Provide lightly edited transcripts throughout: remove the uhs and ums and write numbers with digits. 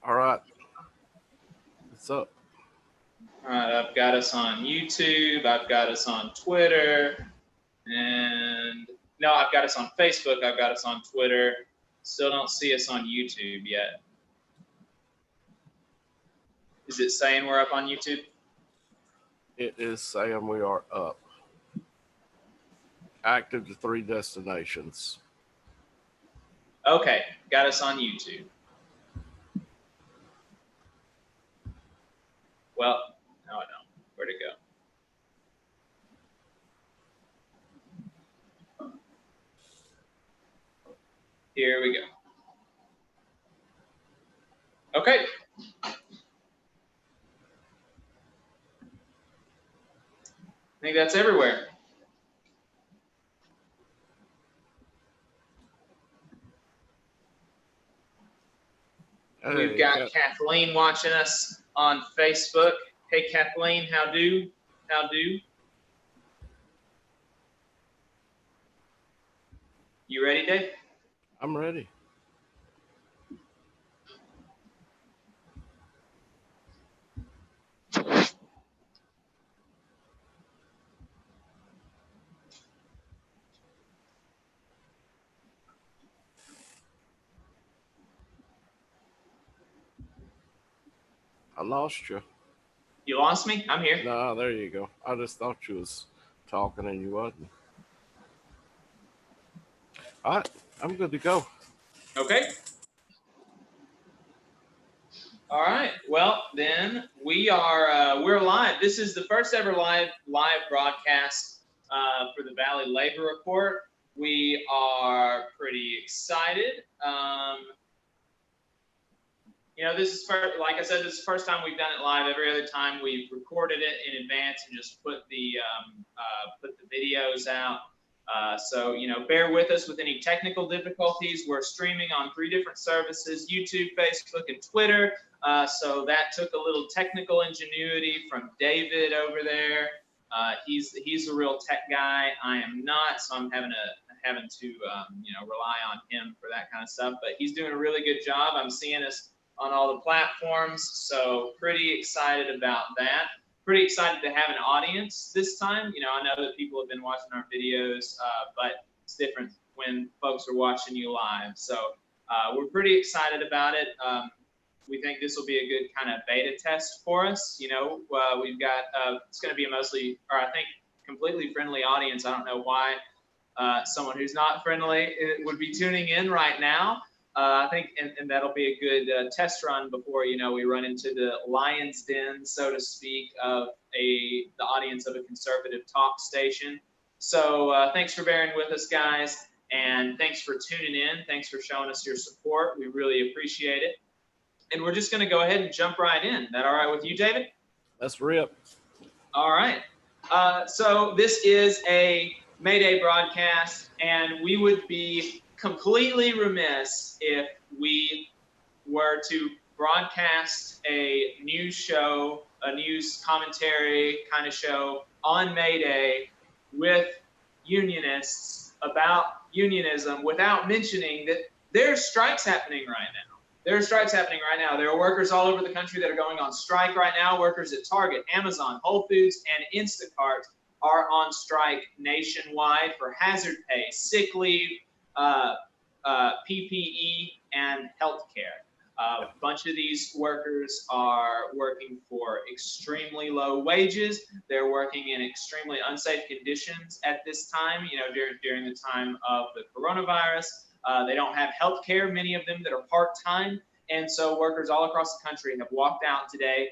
All right. What's up? All right, I've got us on YouTube. I've got us on Twitter. And no, I've got us on Facebook. I've got us on Twitter. Still don't see us on YouTube yet. Is it saying we're up on YouTube? It is saying we are up. Active to 3 destinations. Okay, got us on YouTube. Well, no, I don't. Where'd it go? Here we go. Okay. I think that's everywhere. Hey, We've got Kathleen watching us on Facebook. Hey, Kathleen, how do? How do? You ready, Dave? I'm ready. I lost you. You lost me? I'm here. No, there you go. I just thought you was talking and you wasn't. All right, I'm good to go. Okay. All right. Well, then we're live. This is the first ever live broadcast for the Valley Labor Report. We are pretty excited. This is like I said, this is the first time we've done it live. Every other time we've recorded it in advance and just put the videos out. So bear with us with any technical difficulties. We're streaming on 3 different services: YouTube, Facebook, and Twitter. So that took a little technical ingenuity from David over there. He's a real tech guy. I am not, so I'm having to rely on him for that kind of stuff. But he's doing a really good job. I'm seeing us on all the platforms, so pretty excited about that. Pretty excited to have an audience this time. I know that people have been watching our videos, but it's different when folks are watching you live. So we're pretty excited about it. We think this will be a good kind of beta test for us. We've got, it's going to be a mostly, or I think, completely friendly audience. I don't know why someone who's not friendly would be tuning in right now. I think, and that'll be a good test run before, we run into the lion's den, so to speak, of the audience of a conservative talk station. So thanks for bearing with us, guys, and thanks for tuning in. Thanks for showing us your support. We really appreciate it. And we're just going to go ahead and jump right in. That all right with you, David? Let's rip. All right. So this is a May Day broadcast, and we would be completely remiss if we were to broadcast a news show, a news commentary kind of show on May Day with unionists about unionism without mentioning that there are strikes happening right now. There are strikes happening right now. There are workers all over the country that are going on strike right now. Workers at Target, Amazon, Whole Foods, and Instacart are on strike nationwide for hazard pay, sick leave, PPE, and healthcare. A bunch of these workers are working for extremely low wages. They're working in extremely unsafe conditions at this time, during the time of the coronavirus. They don't have healthcare, many of them that are part-time. And so workers all across the country have walked out today.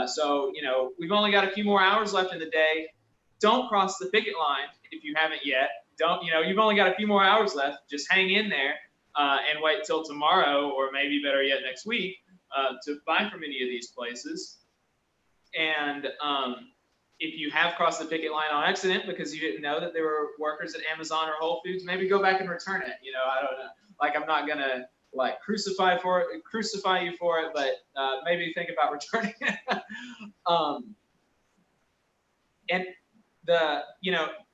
So we've only got a few more hours left in the day. Don't cross the picket line if you haven't yet. You've only got a few more hours left. Just hang in there and wait till tomorrow, or maybe better yet next week, to buy from any of these places. And if you have crossed the picket line on accident because you didn't know that there were workers at Amazon or Whole Foods, maybe go back and return it. I don't know. Like, I'm not gonna crucify you for it, but maybe think about returning it. And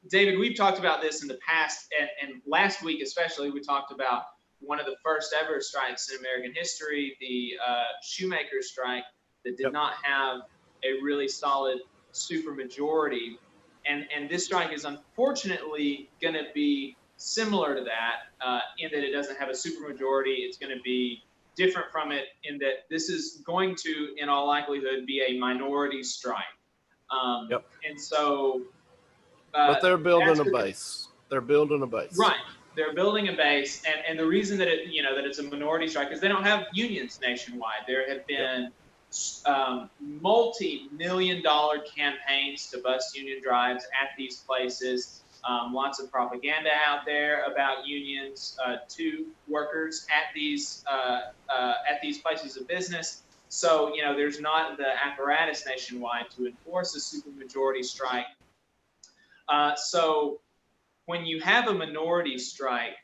David, we've talked about this in the past, and last week especially, we talked about one of the first ever strikes in American history, the shoemaker strike, that did not have a really solid supermajority. And this strike is unfortunately going to be similar to that in that it doesn't have a supermajority. It's going to be different from it in that this is going to, in all likelihood, be a minority strike. And so, but they're building a base. They're building a base. Right. They're building a base, and the reason that that it's a minority strike is they don't have unions nationwide. There have been multi-million-dollar campaigns to bust union drives at these places. Lots of propaganda out there about unions to workers at these places of business. So there's not the apparatus nationwide to enforce a supermajority strike. So when you have a minority strike,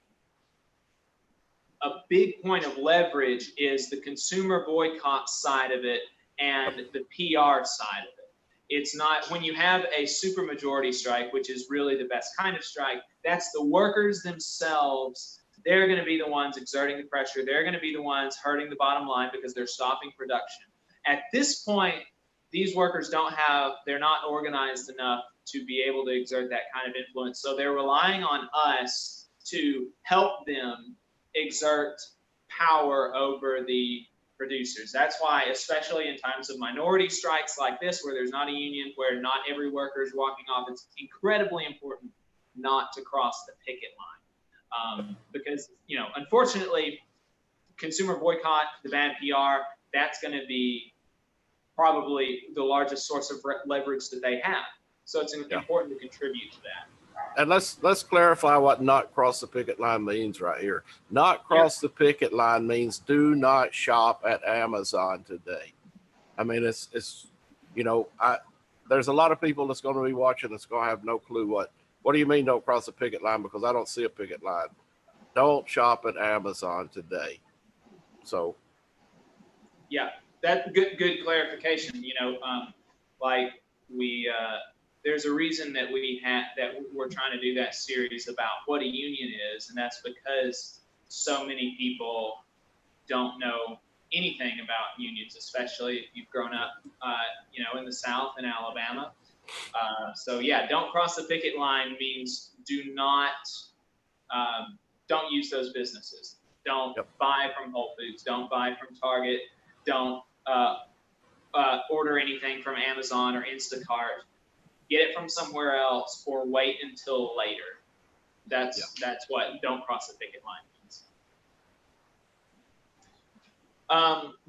a big point of leverage is the consumer boycott side of it and the PR side of it. It's not when you have a supermajority strike, which is really the best kind of strike, that's the workers themselves. They're going to be the ones exerting the pressure. They're going to be the ones hurting the bottom line because they're stopping production. At this point, these workers they're not organized enough to be able to exert that kind of influence. So they're relying on us to help them exert power over the producers. That's why, especially in times of minority strikes like this, where there's not a union, where not every worker is walking off, it's incredibly important not to cross the picket line. Because, unfortunately, consumer boycott, the bad PR, that's going to be probably the largest source of leverage that they have. So it's important to contribute to that. And let's clarify what not cross the picket line means right here. Not cross the picket line means do not shop at Amazon today. I mean, it's there's a lot of people that's going to be watching that's going to have no clue what do you mean don't cross the picket line, because I don't see a picket line. Don't shop at Amazon today. So yeah, that's good clarification. There's a reason that we're trying to do that series about what a union is, and that's because so many people don't know anything about unions, especially if you've grown up, in the South in Alabama. So don't cross the picket line means don't use those businesses. Don't buy from Whole Foods. Don't buy from Target. Don't order anything from Amazon or Instacart. Get it from somewhere else or wait until later. That's what don't cross the picket line means.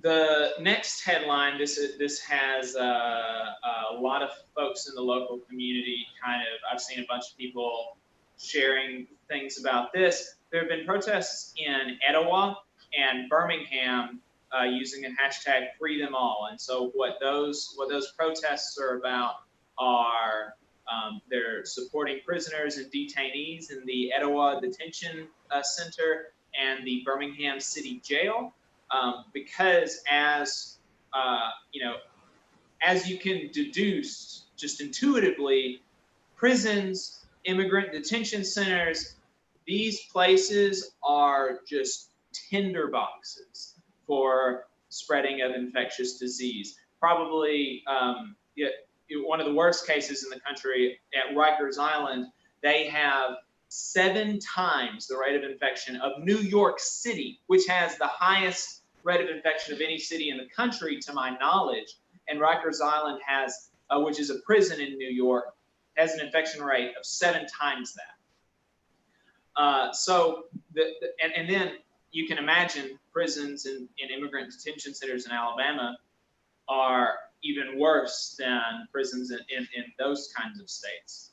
The next headline, this has a lot of folks in the local community I've seen a bunch of people sharing things about this. There have been protests in Etowah and Birmingham using a hashtag Free Them All. And so what those protests are about are they're supporting prisoners and detainees in the Etowah Detention Center and the Birmingham City Jail, because as you can deduce just intuitively, prisons, immigrant detention centers, these places are just tinderboxes for spreading of infectious disease. Probably one of the worst cases in the country at Rikers Island, they have 7 times the rate of infection of New York City, which has the highest rate of infection of any city in the country, to my knowledge. And Rikers Island has, which is a prison in New York, has an infection rate of 7 times that. And then you can imagine prisons and immigrant detention centers in Alabama are even worse than prisons in those kinds of states.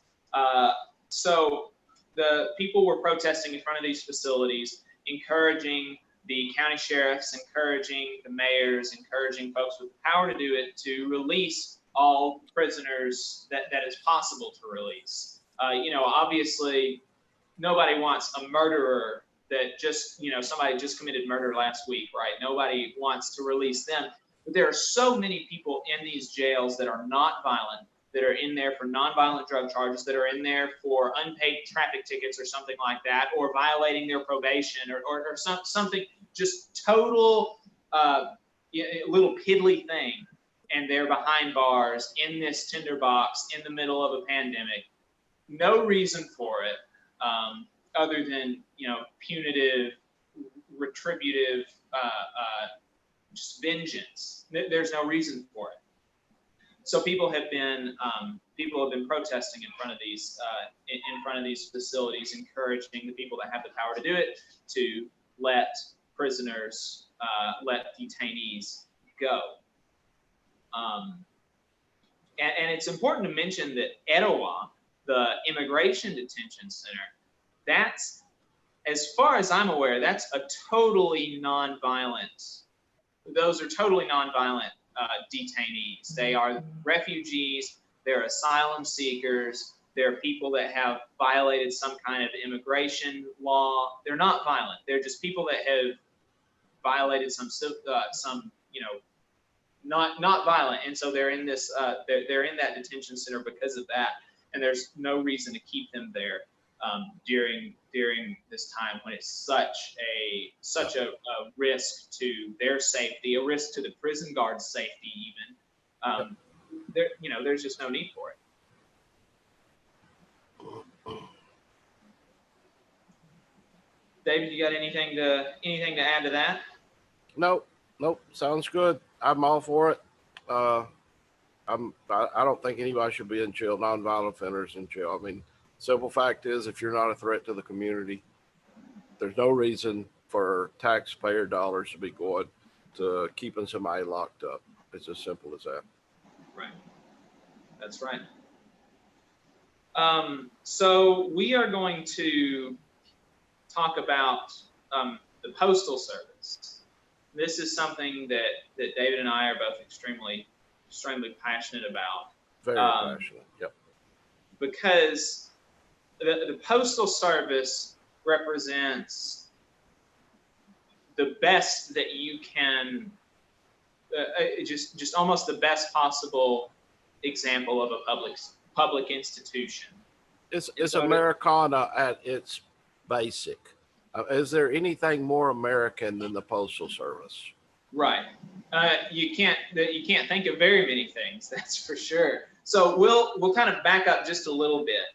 So the people were protesting in front of these facilities, encouraging the county sheriffs, encouraging the mayors, encouraging folks with the power to do it to release all prisoners that is possible to release. Obviously, nobody wants a murderer that somebody just committed murder last week, right? Nobody wants to release them. But there are so many people in these jails that are not violent, that are in there for nonviolent drug charges, that are in there for unpaid traffic tickets or something like that, or violating their probation, or something just total little piddly thing, and they're behind bars in this tinderbox in the middle of a pandemic. No reason for it, other than, you know, punitive, retributive, just vengeance. There's no reason for it. So people have been protesting in front of these facilities, encouraging the people that have the power to do it to let prisoners, let detainees go. And it's important to mention that Etowah, the immigration detention center, that's, as far as I'm aware, that's a totally nonviolent. Those are totally nonviolent detainees. They are refugees. They're asylum seekers. They're people that have violated some kind of immigration law. They're not violent. They're just people that have violated some you know, not violent, and so they're in this they're in that detention center because of that, and there's no reason to keep them there during this time when it's such a risk to their safety, a risk to the prison guards' safety even. There's just no need for it. David, you got anything to add to that? Nope. Sounds good. I'm all for it. I don't think anybody should be in jail. Nonviolent offenders in jail. I mean, simple fact is, if you're not a threat to the community, there's no reason for taxpayer dollars to be going to keeping somebody locked up. It's as simple as that. Right. That's right. So we are going to talk about the Postal Service. This is something that David and I are both extremely passionate about. Very passionate. Yep. Because the Postal Service represents the best that you can, just almost the best possible example of a public institution. It's Americana at its basic. Is there anything more American than the Postal Service? Right. You can't think of very many things, that's for sure. So we'll kind of back up just a little bit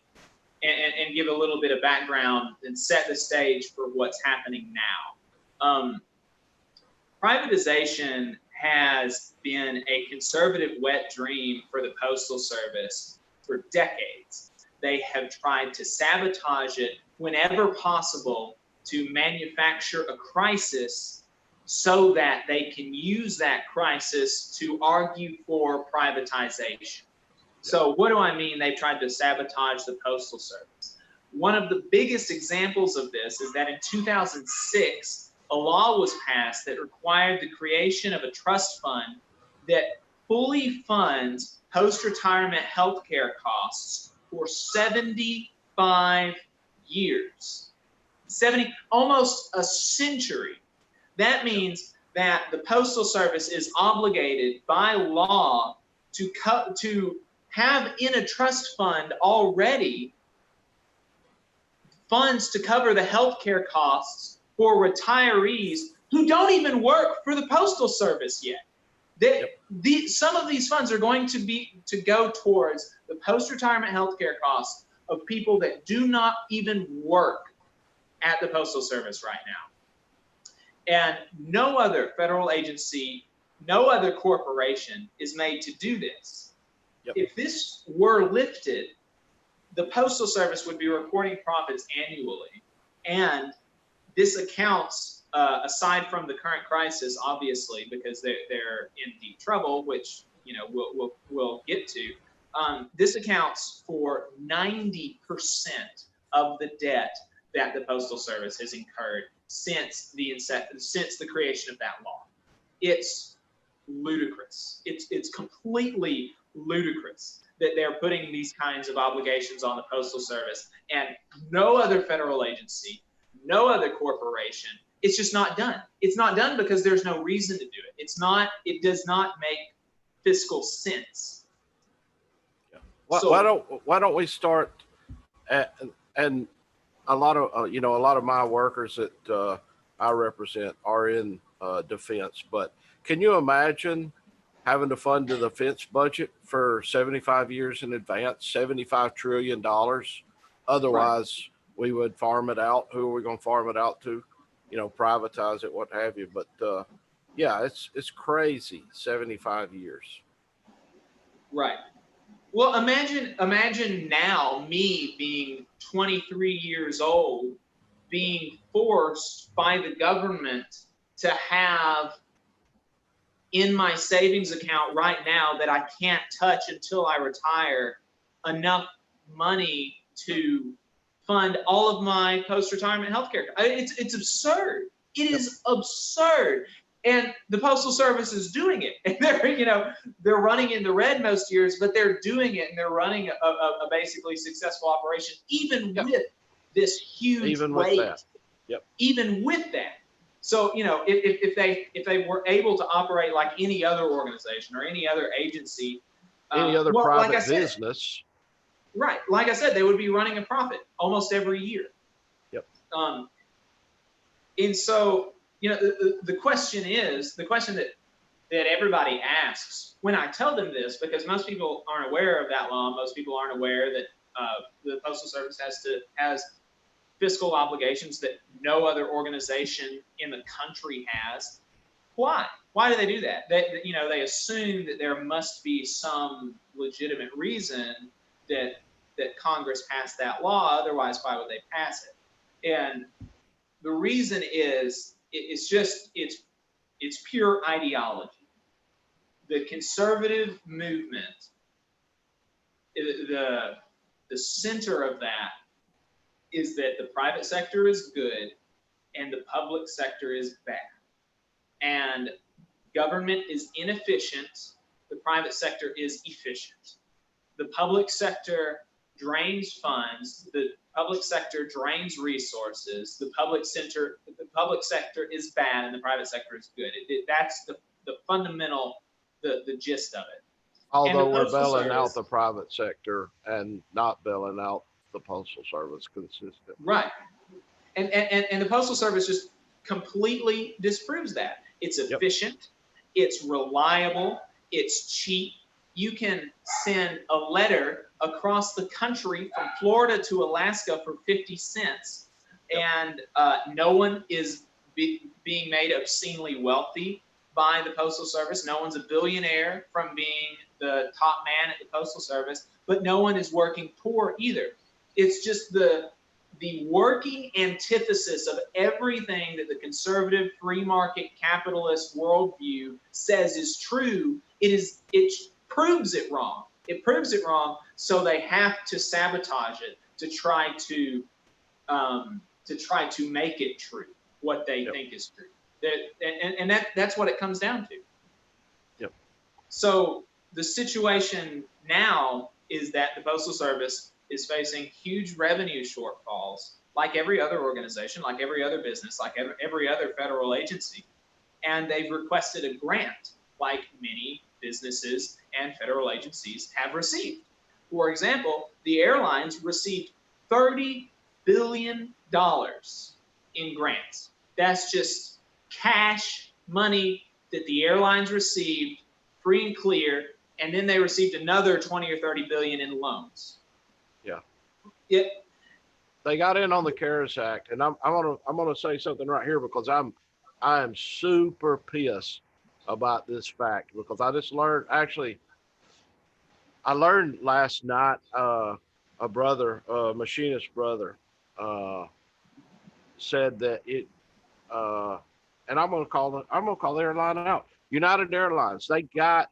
and give a little bit of background and set the stage for what's happening now. Privatization has been a conservative wet dream for the Postal Service for decades. They have tried to sabotage it whenever possible to manufacture a crisis so that they can use that crisis to argue for privatization. So what do I mean they've tried to sabotage the Postal Service? One of the biggest examples of this is that in 2006, a law was passed that required the creation of a trust fund that fully funds post-retirement health care costs for 75 years. Almost a century. That means that the Postal Service is obligated by law to have in a trust fund already funds to cover the healthcare costs for retirees who don't even work for the Postal Service yet. Some of these funds are going to go towards the post-retirement healthcare costs of people that do not even work at the Postal Service right now. And no other federal agency, no other corporation is made to do this. Yep. If this were lifted, the Postal Service would be reporting profits annually. And this accounts, aside from the current crisis, obviously, because they're in deep trouble, which we'll get to, this accounts for 90% of the debt that the Postal Service has incurred since the creation of that law. It's ludicrous. It's completely ludicrous that they're putting these kinds of obligations on the Postal Service, and no other federal agency, no other corporation. It's just not done. It's not done because there's no reason to do it. It does not make fiscal sense. why don't we start at, and a lot of a lot of my workers that I represent are in defense, but can you imagine having to fund the defense budget for 75 years in advance, $75 trillion? Right. Otherwise, we would farm it out. Who are we going to farm it out to? Privatize it, what have you. But yeah, it's crazy. 75 years. Right. Well, imagine now me being 23 years old, being forced by the government to have in my savings account right now that I can't touch until I retire enough money to fund all of my post-retirement health care. It's absurd. It is absurd. And the Postal Service is doing it. And they're running in the red most years, but they're doing it and they're running a basically successful operation, even with this huge weight. With that. Yep. Even with that. So, if they were able to operate like any other organization or any other agency, any other private business. Right. Like I said, they would be running a profit almost every year. Yep. And so, the question that everybody asks when I tell them this, because most people aren't aware of that law, most people aren't aware that the Postal Service has fiscal obligations that no other organization in the country has. Why? Why do they do that? They assume that there must be some legitimate reason that Congress passed that law. Otherwise, why would they pass it? And the reason is it's pure ideology. The conservative movement, the center of that is that the private sector is good and the public sector is bad. And government is inefficient, the private sector is efficient. The public sector drains funds, the public sector drains resources, the public sector is bad and the private sector is good. That's the fundamental, the gist of it. Although we're bailing out the private sector and not bailing out the Postal Service consistent. Right. And the Postal Service just completely disproves that. It's efficient, it's reliable, it's cheap. You can send a letter across the country from Florida to Alaska for 50 cents, and no one is being made obscenely wealthy by the Postal Service. No one's a billionaire from being the top man at the Postal Service, but no one is working poor either. It's just the working antithesis of everything that the conservative free market capitalist worldview says is true. It proves it wrong. It proves it wrong, so they have to sabotage it to try to make it true, what they think is true. That's what it comes down to. Yep. So the situation now is that the Postal Service is facing huge revenue shortfalls, like every other organization, like every other business, like every other federal agency. And they've requested a grant, like many businesses and federal agencies have received. For example, the airlines received $30 billion in grants. That's just cash money that the airlines received free and clear, and then they received another 20 or 30 billion in loans. Yeah. They got in on the CARES Act, and I'm gonna say something right here because I am super pissed about this fact, because I just learned, actually I learned last night, a machinist brother, said that it, and I'm gonna call the airline out. United Airlines, they got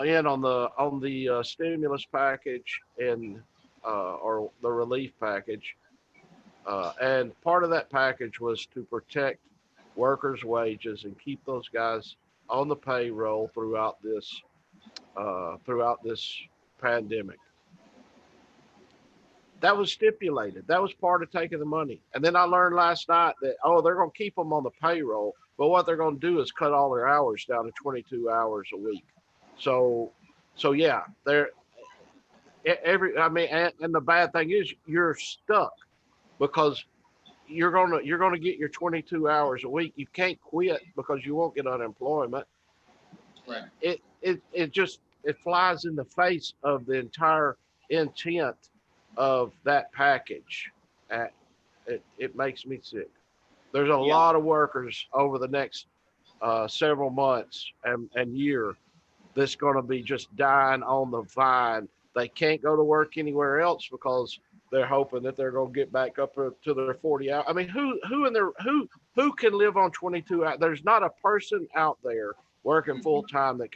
in on the stimulus package and or the relief package, and part of that package was to protect workers' wages and keep those guys on the payroll throughout this pandemic. That was stipulated. That was part of taking the money. And then I learned last night that, they're going to keep them on the payroll, but what they're going to do is cut all their hours down to 22 hours a week. So yeah, I mean, and the bad thing is you're stuck because you're gonna get your 22 hours a week. You can't quit because you won't get unemployment. Right. It just it flies in the face of the entire intent of that package. Uh, it makes me sick. There's a Yeah. lot of workers over the next several months and year that's going to be just dying on the vine. They can't go to work anywhere else because they're hoping that they're going to get back up to their 40 hours. I mean, who can live on 22 hours? There's not a person out there working full time that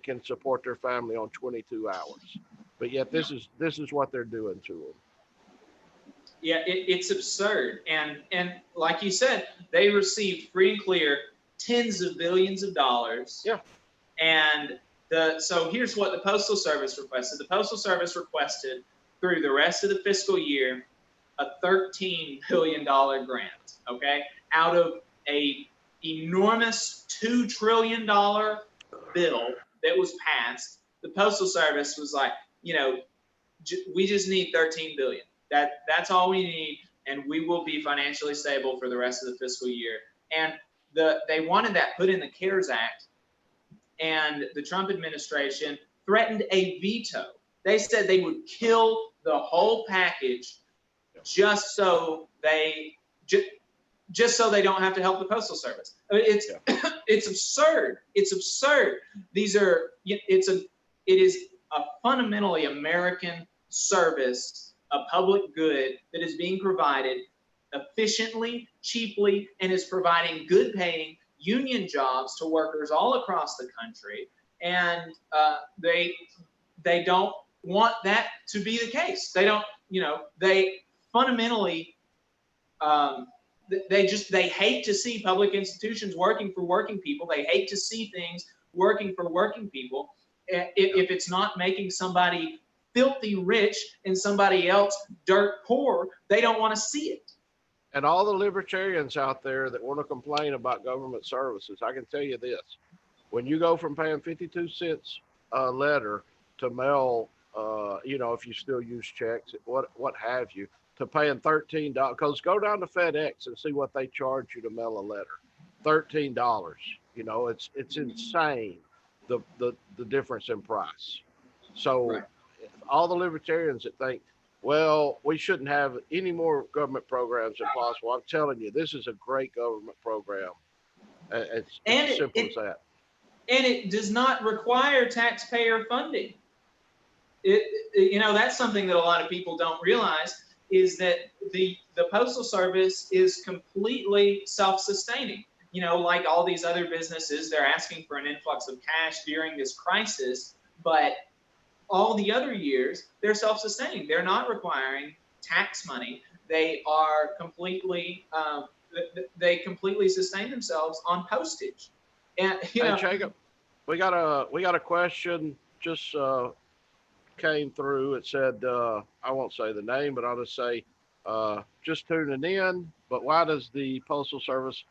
can support their family on 22 hours. But yet this is what they're doing to them. Yeah, it's absurd. And like you said, they received free and clear tens of billions of dollars. Yeah. And so here's what the Postal Service requested. The Postal Service requested through the rest of the fiscal year a $13 billion grant, okay, out of a enormous $2 trillion bill that was passed. The Postal Service was like, we just need $13 billion. That's all we need, and we will be financially stable for the rest of the fiscal year. And they wanted that put in the CARES Act, and the Trump administration threatened a veto. They said they would kill the whole package just so they don't have to help the Postal Service. It's absurd. It's absurd. It is a fundamentally American service, a public good that is being provided efficiently, cheaply, and is providing good paying union jobs to workers all across the country. And they don't want that to be the case. They don't, they fundamentally, they hate to see public institutions working for working people. They hate to see things working for working people. If it's not making somebody filthy rich and somebody else dirt poor, they don't want to see it. And all the libertarians out there that want to complain about government services, I can tell you this: when you go from paying 52 cents a letter to mail, if you still use checks, what have you, to paying $13, because go down to FedEx and see what they charge you to mail a letter, $13. It's insane the difference in price. So Right. all the libertarians that think, well, we shouldn't have any more government programs than possible. I'm telling you, this is a great government program. It's as simple as that. And it does not require taxpayer funding. That's something that a lot of people don't realize, is that the Postal Service is completely self-sustaining. Like all these other businesses, they're asking for an influx of cash during this crisis, but all the other years, they're self-sustaining. They're not requiring tax money. They are completely, they completely sustain themselves on postage. And Hey, Jacob, we got a question just came through. It said, I won't say the name, but I'll just say, just tuning in. But why does the Postal Service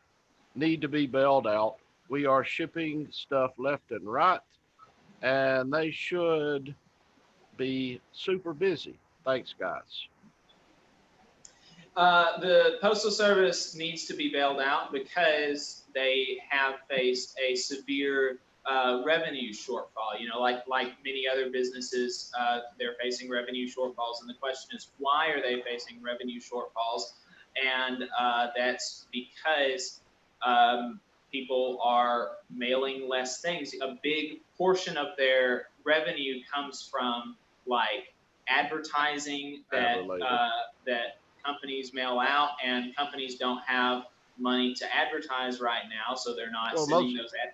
need to be bailed out? We are shipping stuff left and right, and they should be super busy. Thanks, guys. The Postal Service needs to be bailed out because they have faced a severe revenue shortfall. Like many other businesses, they're facing revenue shortfalls, and the question is, why are they facing revenue shortfalls? And that's because people are mailing less things. A big portion of their revenue comes from like advertising that companies mail out, and companies don't have money to advertise right now, so they're not sending those ads.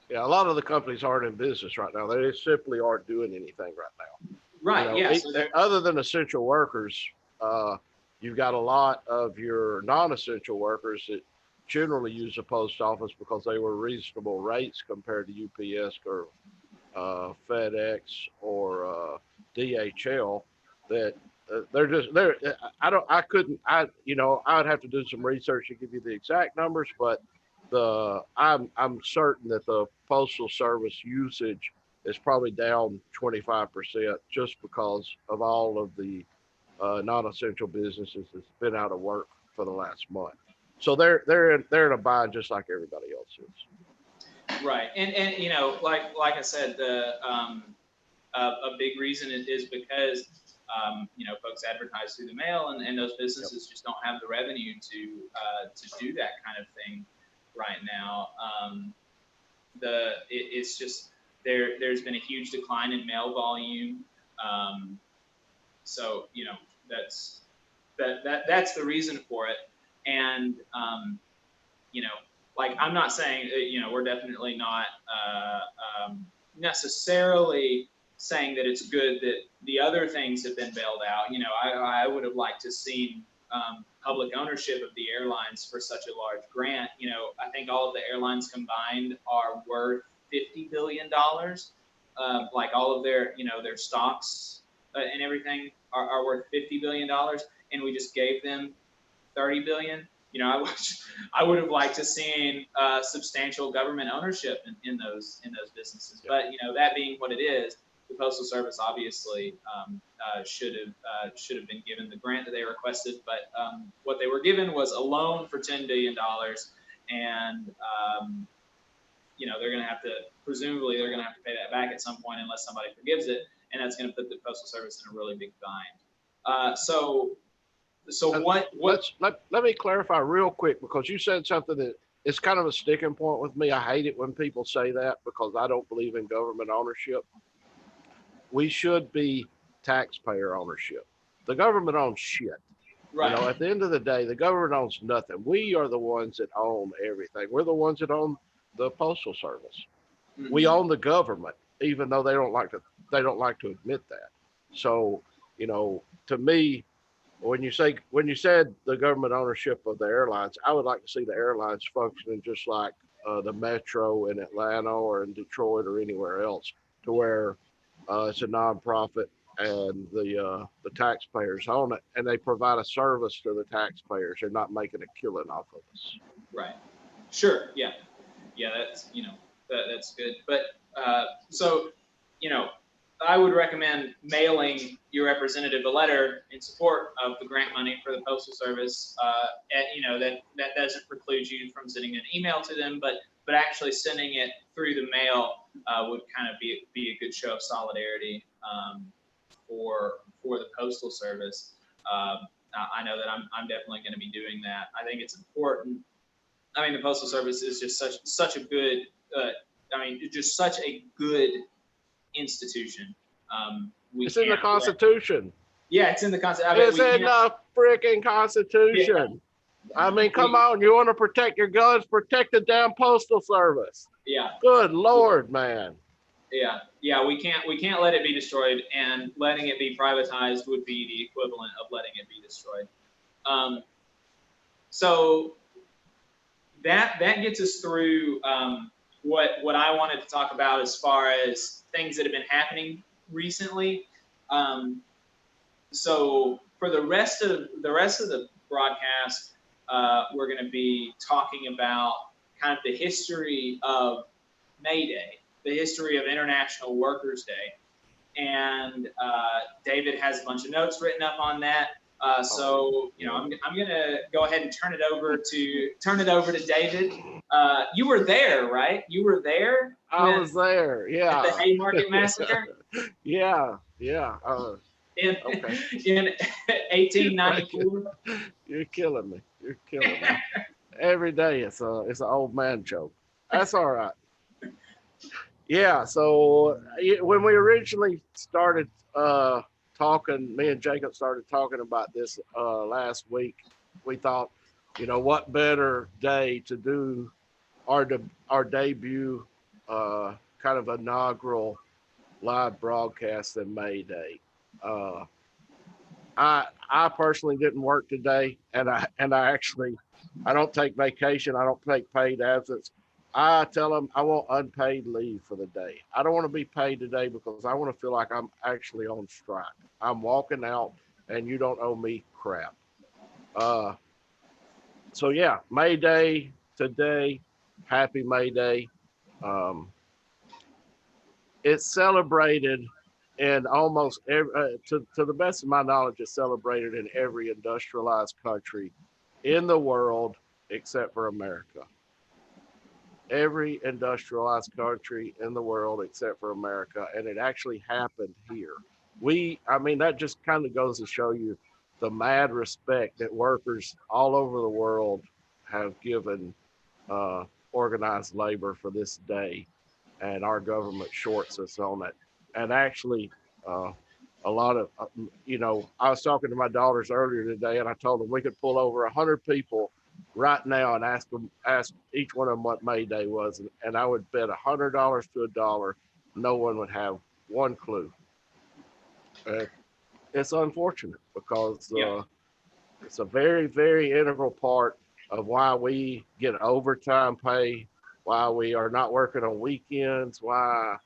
Yeah, a lot of the companies aren't in business right now. They simply aren't doing anything right now. Right. Yeah. So other than essential workers, you've got a lot of your non-essential workers that generally use the post office because they were reasonable rates compared to UPS or FedEx or DHL. That they're I would have to do some research to give you the exact numbers, but I'm certain that the Postal Service usage is probably down 25% just because of all of the non-essential businesses that's been out of work for the last month. So they're in a bind just like everybody else is. Right, and you know, like I said, the a big reason is because you know, folks advertise through the mail, and those businesses just don't have the revenue to do that kind of thing right now. It's just there's been a huge decline in mail volume. So you know, that's the reason for it. And you know, like, I'm not saying, you know, we're definitely not necessarily saying that it's good that the other things have been bailed out. You know, I would have liked to seen public ownership of the airlines for such a large grant. You know, I think all of the airlines combined are worth $50 billion. Like all of their, you know, their stocks and everything are worth $50 billion, and we just gave them 30 billion. You know, I would have liked to seen substantial government ownership in those businesses. But you know, that being what it is, the Postal Service obviously should have been given the grant that they requested. But what they were given was a loan for $10 billion, and you know, presumably they're gonna have to pay that back at some point unless somebody forgives it, and that's gonna put the Postal Service in a really big bind. Let me clarify real quick, because you said something that is kind of a sticking point with me. I hate it when people say that, because I don't believe in government ownership. We should be taxpayer ownership. The government owns shit. Right. You know, at the end of the day, the government owns nothing. We are the ones that own everything. We're the ones that own the Postal Service. Mm-hmm. We own the government, even though they don't like to admit that. So, you know, to me, when you said the government ownership of the airlines, I would like to see the airlines functioning just like the Metro in Atlanta or in Detroit or anywhere else, to where it's a nonprofit and the taxpayers own it, and they provide a service to the taxpayers. They're not making a killing off of us. Right. Sure. Yeah. Yeah. That's, you know, that's good. But so, you know, I would recommend mailing your representative a letter in support of the grant money for the Postal Service. You know, that doesn't preclude you from sending an email to them, but actually sending it through the mail would kind of be a good show of solidarity for the Postal Service. I know that I'm definitely going to be doing that. I think it's important. I mean, the Postal Service is just such a good. Just such a good institution. It's in the Constitution. Yeah, it's in the Constitution. It's in the freaking Constitution. Yeah. I mean, come on. You want to protect your guns? Protect the damn Postal Service. Yeah. Good Lord, man. Yeah. We can't let it be destroyed, and letting it be privatized would be the equivalent of letting it be destroyed. So that gets us through what I wanted to talk about as far as things that have been happening recently. So for the rest of the broadcast, we're going to be talking about kind of the history of May Day, the history of International Workers' Day, and David has a bunch of notes written up on that. So you know, I'm gonna go ahead and turn it over to David. You were there, right? You were there. I was there. Yeah. At the Haymarket Massacre. Yeah. In 1894. You're killing me. Every day it's an old man joke. That's all right. Yeah. So when we originally started talking, me and Jacob started talking about this last week, we thought, you know, what better day to do our debut kind of inaugural live broadcast than May Day. I personally didn't work today, and I don't take vacation. I don't take paid absence. I tell them I want unpaid leave for the day. I don't want to be paid today because I want to feel like I'm actually on strike. I'm walking out and you don't owe me crap. So yeah, May Day today. Happy May Day. it's celebrated in almost every, to the best of my knowledge, it's celebrated in every industrialized country in the world except for America. Every industrialized country in the world except for America, and it actually happened here. I mean, that just kind of goes to show you the mad respect that workers all over the world have given organized labor for this day, and our government shorts us on it. And actually, uh, a lot of, I was talking to my daughters earlier today, and I told them we could pull over 100 people right now and ask each one of them what May Day was, and I would bet $100 to a dollar, no one would have one clue. Uh, it's unfortunate because Yeah. it's a very, very integral part of why we get overtime pay, why we are not working on weekends, why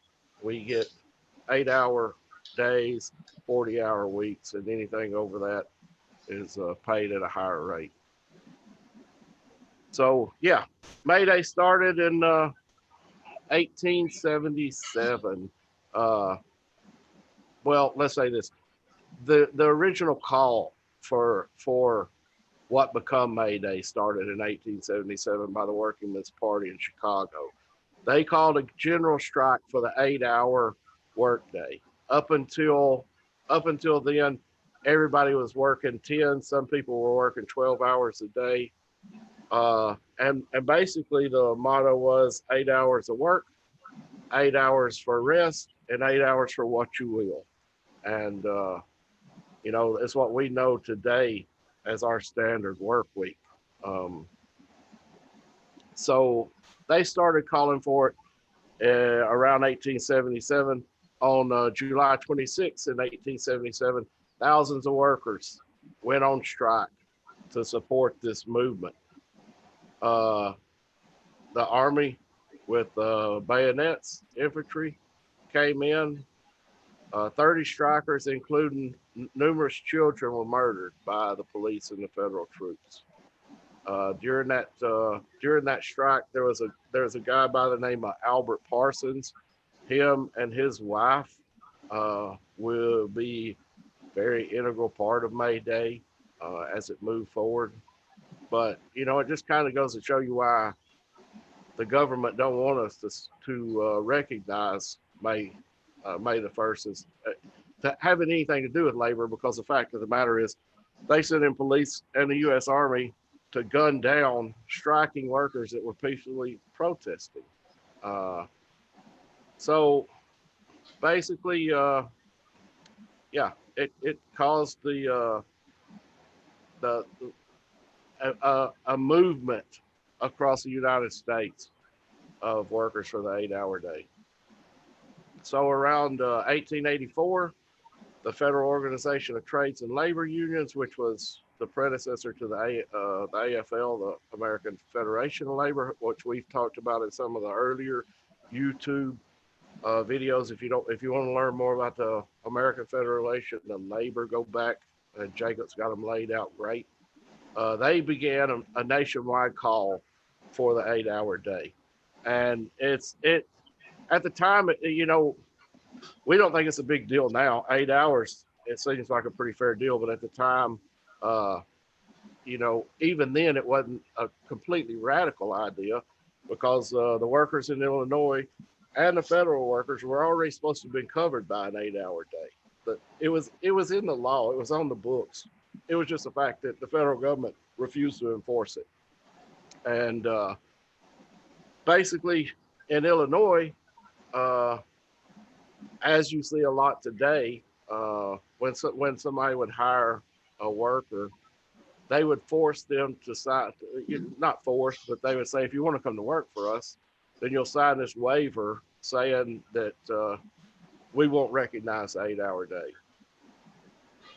we get 8-hour days, 40-hour weeks, and anything over that is paid at a higher rate. So, yeah, May Day started in 1877. Uh, well, let's say this: the original call for what become May Day started in 1877 by the Working Men's Party in Chicago. They called a general strike for the 8-hour workday. Up until then, everybody was working 10. Some people were working 12 hours a day. And basically the motto was 8 hours of work, 8 hours for rest, and 8 hours for what you will. And it's what we know today as our standard work week. Um, so they started calling for it around 1877. On July 26th in 1877, thousands of workers went on strike to support this movement. Uh, the Army with bayonets, infantry, came in. 30 strikers, including numerous children, were murdered by the police and the federal troops. During that strike, there was a guy by the name of Albert Parsons. Him and his wife will be very integral part of May Day as it moved forward. But it just kind of goes to show you why the government don't want us to recognize May the 1st as having anything to do with labor, because the fact of the matter is they sent in police and the U.S. Army to gun down striking workers that were peacefully protesting. So basically, it caused the a movement across the United States of workers for the 8-hour day. So around 1884, the Federal Organization of Trades and Labor Unions, which was the predecessor to the AFL, the American Federation of Labor, which we've talked about in some of the earlier YouTube videos. If you want to learn more about the American Federation of Labor, go back. Jacob's got them laid out great. They began a nationwide call for the 8-hour day, and it at the time, we don't think it's a big deal now. 8 hours, it seems like a pretty fair deal, but at the time, even then, it wasn't a completely radical idea, because the workers in Illinois and the federal workers were already supposed to have been covered by an 8-hour day. But it was in the law. It was on the books. It was just the fact that the federal government refused to enforce it. And basically, in Illinois, as you see a lot today, when somebody would hire a worker, they would force them to sign, not force, but they would say, if you want to come to work for us, then you'll sign this waiver saying that we won't recognize the 8-hour day.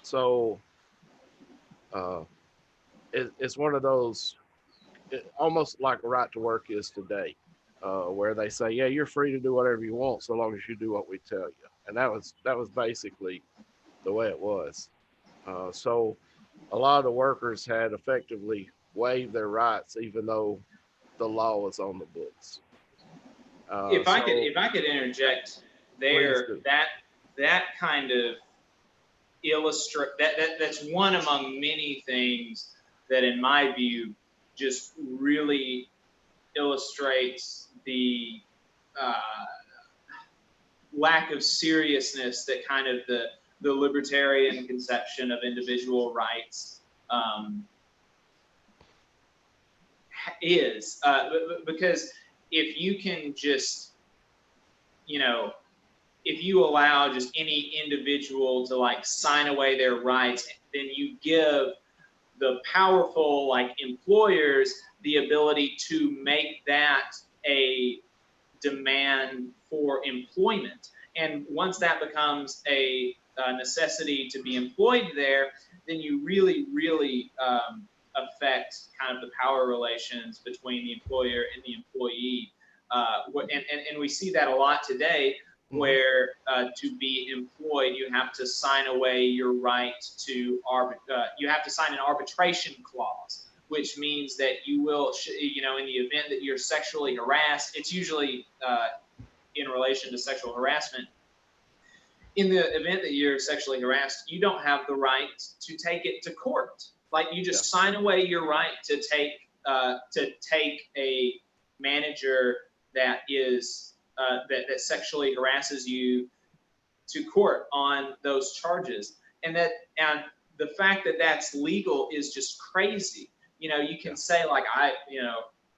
So it's one of those, almost like a right to work is today, where they say, yeah, you're free to do whatever you want so long as you do what we tell you. And that was basically the way it was. So a lot of the workers had effectively waived their rights, even though the law was on the books. If I could interject Please do. that kind of that's one among many things that, in my view, just really illustrates the lack of seriousness that kind of the libertarian conception of individual rights is. Because if you can just, if you allow just any individual to like sign away their rights, then you give the powerful like employers the ability to make that a demand for employment. And once that becomes a necessity to be employed there, then you really, really affect kind of the power relations between the employer and the employee. And we see that a lot today, where to be employed, you have to sign away your right to you have to sign an arbitration clause, which means that you will, in the event that you're sexually harassed, it's usually in relation to sexual harassment. In the event that you're sexually harassed, you don't have the right to take it to court. Like, you just sign away your right to take a manager that is that sexually harasses you to court on those charges. And the fact that that's legal is just crazy. You can say like,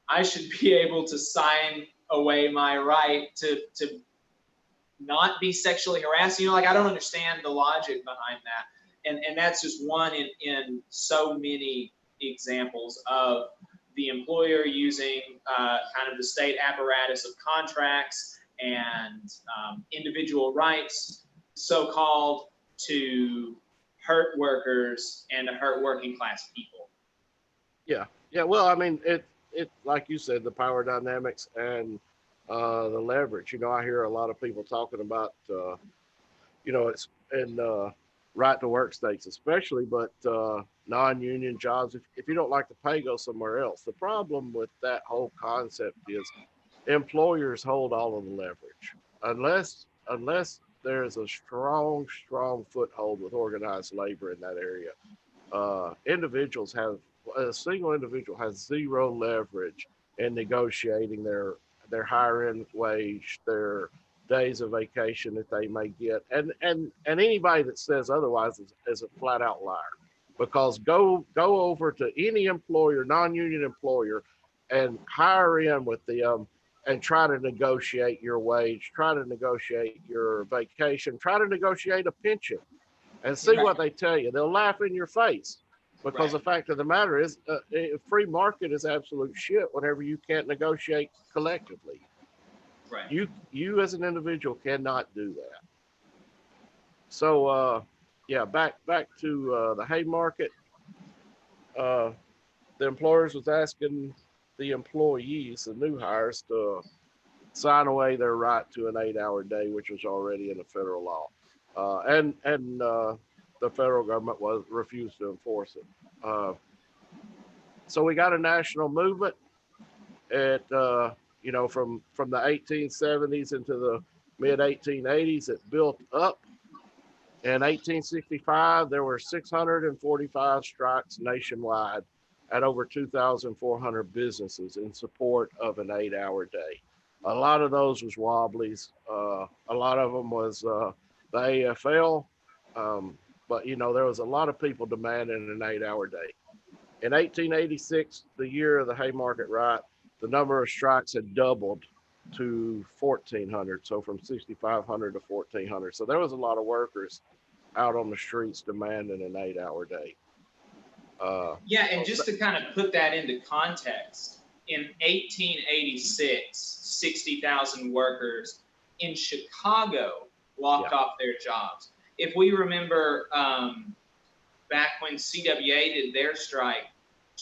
I should be able to sign away my right to not be sexually harassed. Like, I don't understand the logic behind that. And that's just one in so many examples of the employer using kind of the state apparatus of contracts and individual rights, so-called, to hurt workers and to hurt working class people. Yeah. Well, I mean, it like you said, the power dynamics and the leverage. I hear a lot of people talking about, it's in right to work states especially, but non-union jobs. If you don't like the pay, go somewhere else. The problem with that whole concept is employers hold all of the leverage unless there's a strong foothold with organized labor in that area. A single individual has zero leverage in negotiating their higher end wage, their days of vacation that they may get, and anybody that says otherwise is a flat out liar. Because go over to any employer, non-union employer, and hire in with them and try to negotiate your wage, try to negotiate your vacation, try to negotiate a pension, and see what they tell you. They'll laugh in your face. Because the fact of the matter is, free market is absolute shit whenever you can't negotiate collectively. Right. You as an individual cannot do that. So, back to the Haymarket. The employers was asking the employees, the new hires, to sign away their right to an 8-hour day, which was already in the federal law. And the federal government refused to enforce it. So we got a national movement at from the 1870s into the mid 1880s. It built up. In 1865, there were 645 strikes nationwide at over 2,400 businesses in support of an 8-hour day. A lot of those was Wobblies. A lot of them was the AFL. But, there was a lot of people demanding an 8-hour day. In 1886, the year of the Haymarket riot, the number of strikes had doubled to 1,400. So from 6,500 to 1,400. So there was a lot of workers out on the streets demanding an 8-hour day. And just to kind of put that into context, in 1886, 60,000 workers in Chicago walked off their jobs. If we remember back when CWA did their strike,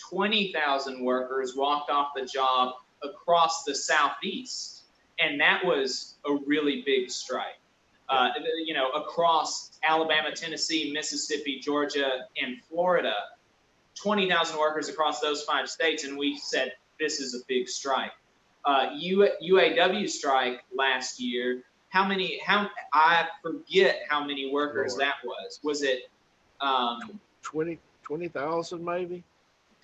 20,000 workers walked off the job across the Southeast. And that was a really big strike. Across Alabama, Tennessee, Mississippi, Georgia, and Florida, 20,000 workers across those 5 states. And we said, this is a big strike. UAW strike last year I forget how many workers Lord. that was. Was it 20,000 maybe?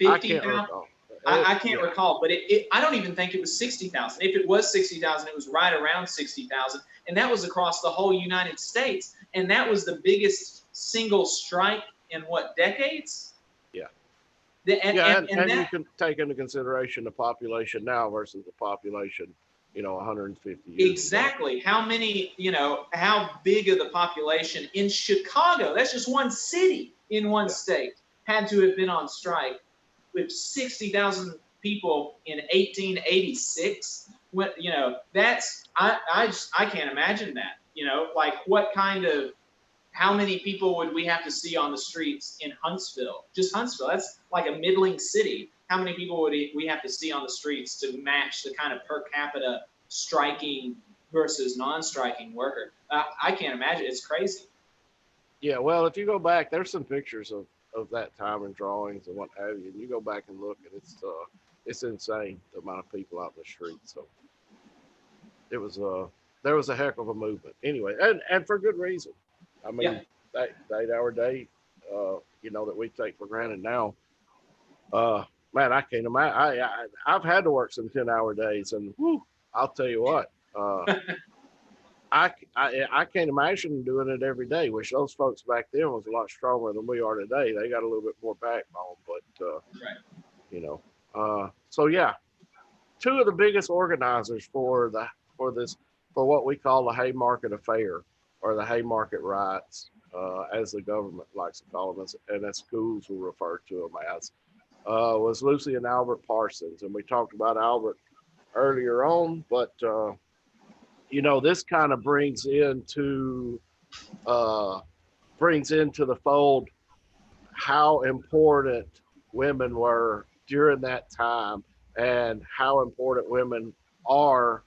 I can't 50,000? recall. I can't Yeah, recall, but I don't even think it was 60,000. If it was 60,000, it was right around 60,000, and that was across the whole United States. And that was the biggest single strike in what, decades? yeah. And, Yeah, and, and and you that can take into consideration the population now versus the population, 150 years ago. exactly how many, how big of the population in Chicago, that's just one city in one Yeah. state, had to have been on strike with 60,000 people in 1886. What, that's, I can't imagine that, like what kind of, how many people would we have to see on the streets in Huntsville? Just Huntsville, that's like a middling city. How many people would we have to see on the streets to match the kind of per capita striking versus non-striking worker? I can't imagine. It's crazy. Yeah, well, if you go back, there's some pictures of that time and drawings and what have you, and you go back and look, and it's insane the amount of people out in the street. So it was there was a heck of a movement anyway, and for good reason. I Yeah. mean, that 8-hour day, that we take for granted now. Man, I can't imagine. I've had to work some 10-hour days, and whew, I'll tell you what. I can't imagine doing it every day. Which those folks back then was a lot stronger than we are today. They got a little bit more backbone, but Right. So yeah, two of the biggest organizers for what we call the Haymarket Affair or the Haymarket Riots, as the government likes to call them, and as schools will refer to them as, was Lucy and Albert Parsons, and we talked about Albert earlier on, but this kind of brings into the fold how important women were during that time and how important women are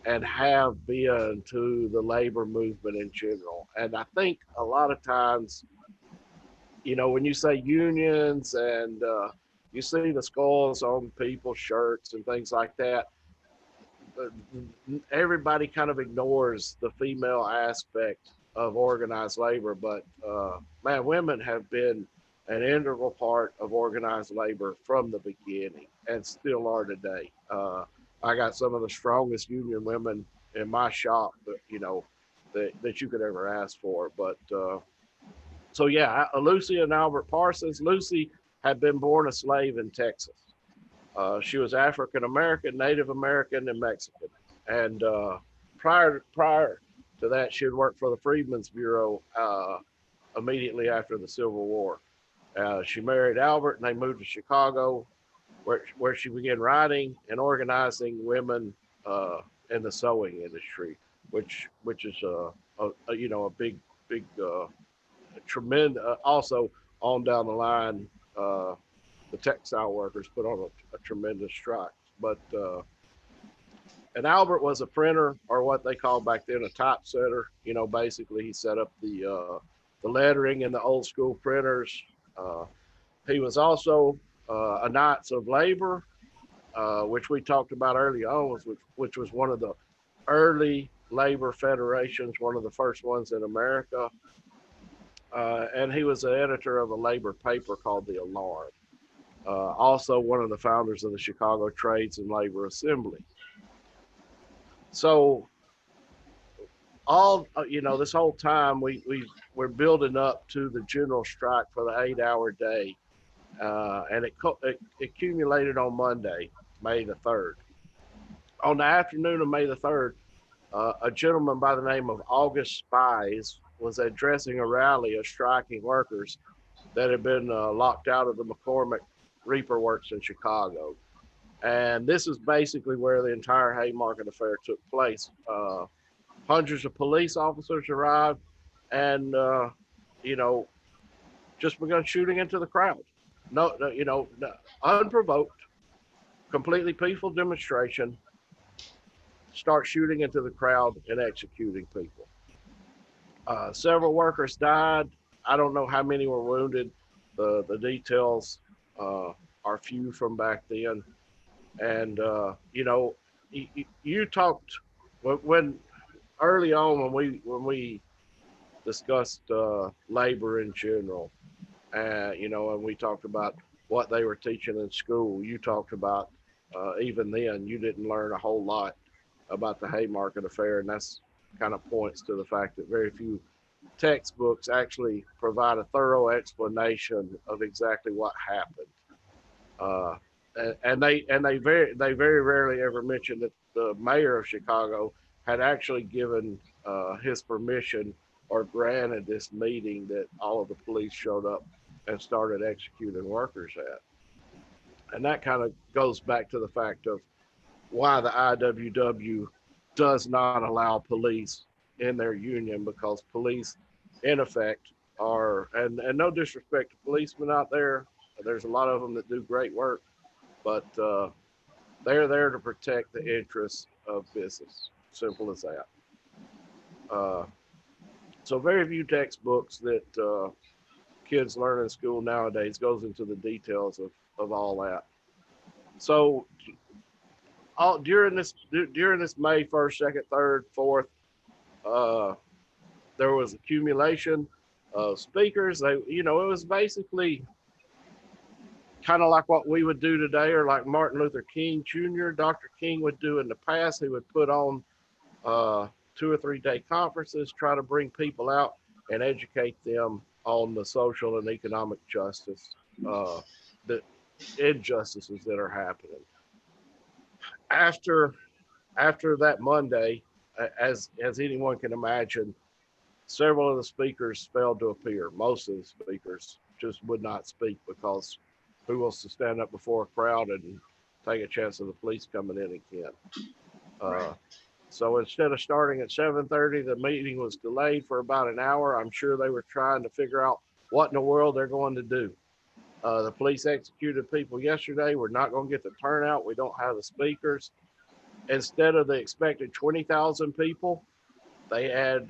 and have been to the labor movement in general. And I think a lot of times, when you say unions and you see the skulls on people's shirts and things like that, everybody kind of ignores the female aspect of organized labor. But man, women have been an integral part of organized labor from the beginning and still are today. I got some of the strongest union women in my shop that you could ever ask for. But so yeah, Lucy and Albert Parsons. Lucy had been born a slave in Texas. She was African American, Native American, and Mexican. And prior to that, she had worked for the Freedmen's Bureau immediately after the Civil War. She married Albert, and they moved to Chicago, where she began writing and organizing women in the sewing industry, which is a big tremendous. Also on down the line, the textile workers put on a tremendous strike. But and Albert was a printer, or what they called back then a typesetter. Basically he set up the lettering in the old school printers. He was also a Knights of Labor, which we talked about early on, which was one of the early labor federations, one of the first ones in America. And he was the editor of a labor paper called The Alarm. Also one of the founders of the Chicago Trades and Labor Assembly. So this whole time we're building up to the general strike for the 8-hour day, and it accumulated on Monday, May the 3rd. On the afternoon of May the 3rd, a gentleman by the name of August Spies was addressing a rally of striking workers that had been locked out of the McCormick Reaper Works in Chicago. And this is basically where the entire Haymarket Affair took place. Hundreds of police officers arrived and, just begun shooting into the crowd. No, unprovoked, completely peaceful demonstration, start shooting into the crowd and executing people. Several workers died. I don't know how many were wounded. The details are few from back then. And you talked when early on when we discussed labor in general, and we talked about what they were teaching in school. You talked about even then you didn't learn a whole lot about the Haymarket affair, and that's kind of points to the fact that very few textbooks actually provide a thorough explanation of exactly what happened. Uh, and they very rarely ever mention that the mayor of Chicago had actually given his permission or granted this meeting that all of the police showed up and started executing workers at. And that kind of goes back to the fact of why the IWW does not allow police in their union, because police, in effect, and no disrespect to policemen out there, there's a lot of them that do great work, but they're there to protect the interests of business. Simple as that. Uh, so very few textbooks that kids learn in school nowadays goes into the details of all that. So during this May 1st, 2nd, 3rd, 4th, uh, there was accumulation of speakers. It was basically kind of like what we would do today, or like Martin Luther King Jr., Dr. King would do in the past. He would put on uh, 2 or 3 day conferences, try to bring people out and educate them on the social and economic justice, the injustices that are happening. After after that Monday, as anyone can imagine, several of the speakers failed to appear. Most of the speakers just would not speak because who wants to stand up before a crowd and take a chance of the police coming in again? Right. Uh, so instead of starting at 7:30, the meeting was delayed for about an hour. I'm sure they were trying to figure out what in the world they're going to do. The police executed people yesterday. We're not going to get the turnout. We don't have the speakers. Instead of the expected 20,000 people, they had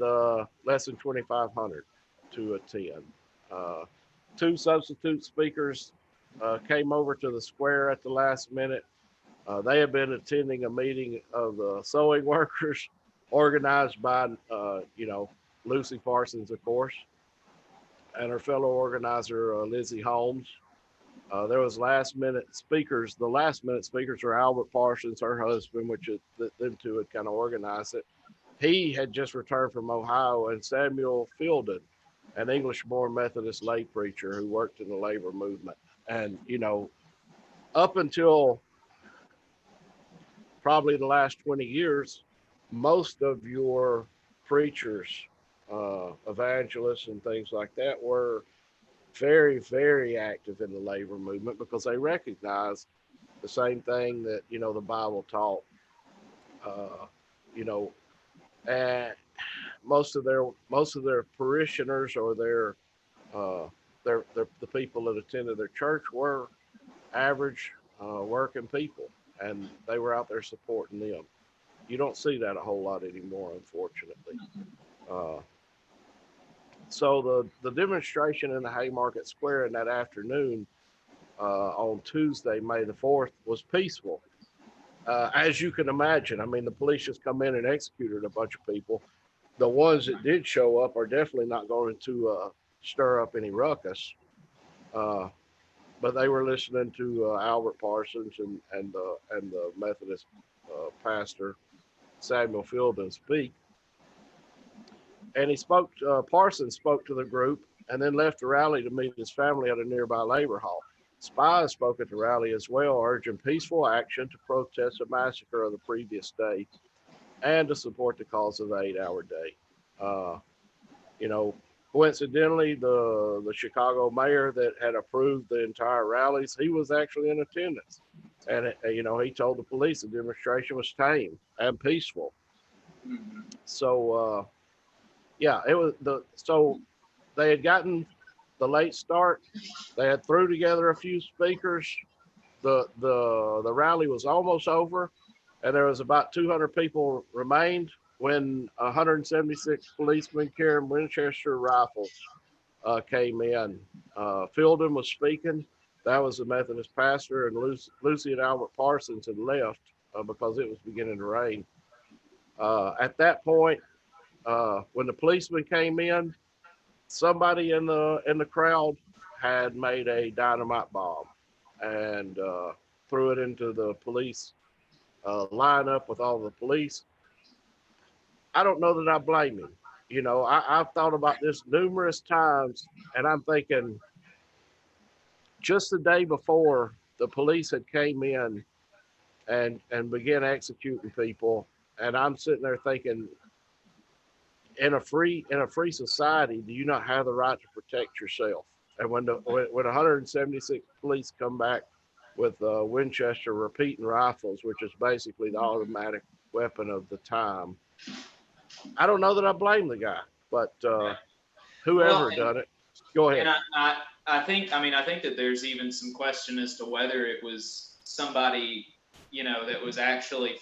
less than 2,500 to attend. Uh, 2 substitute speakers came over to the square at the last minute. They have been attending a meeting of the sewing workers organized by, Lucy Parsons, of course, and her fellow organizer, Lizzie Holmes. There was last minute speakers. The last minute speakers were Albert Parsons, her husband, which is, them two had kind of organized it. He had just returned from Ohio, and Samuel Fieldon, an English-born Methodist lay preacher who worked in the labor movement. And, up until probably the last 20 years, most of your preachers, evangelists, and things like that were very, very active in the labor movement because they recognized the same thing that, the Bible taught. Uh, you know, and most of their parishioners or uh, the people that attended their church were average working people, and they were out there supporting them. You don't see that a whole lot anymore, unfortunately. Uh, so the demonstration in the Haymarket Square in that afternoon on Tuesday, May the 4th, was peaceful. As you can imagine, I mean, the police just come in and executed a bunch of people. The ones that did show up are definitely not going to stir up any ruckus. Uh, but they were listening to Albert Parsons and the Methodist pastor Samuel Fielding speak, and he spoke. Parsons spoke to the group and then left the rally to meet his family at a nearby labor hall. Spies spoke at the rally as well, urging peaceful action to protest the massacre of the previous day and to support the cause of the 8-hour day. Uh, you know, Coincidentally, the Chicago mayor that had approved the entire rallies, he was actually in attendance, and he told the police the demonstration was tame and peaceful. Mhm. So yeah, it was so they had gotten the late start. They had threw together a few speakers. The rally was almost over, and there was about 200 people remained when 176 policemen carrying Winchester rifles came in. Fielding was speaking. That was the Methodist pastor, and Lucy and Albert Parsons had left because it was beginning to rain. At that point, when the policeman came in, somebody in the crowd had made a dynamite bomb and threw it into the police lineup with all the police. I don't know that I blame him. I've thought about this numerous times, and I'm thinking just the day before the police had came in and began executing people, and I'm sitting there thinking, in a free society, do you not have the right to protect yourself? And when 176 police come back with Winchester repeating rifles, which is basically the automatic weapon of the time, I don't know that I blame the guy, but Well, whoever done it, go and ahead. I think, I mean, I think that there's even some question as to whether it was somebody, that was actually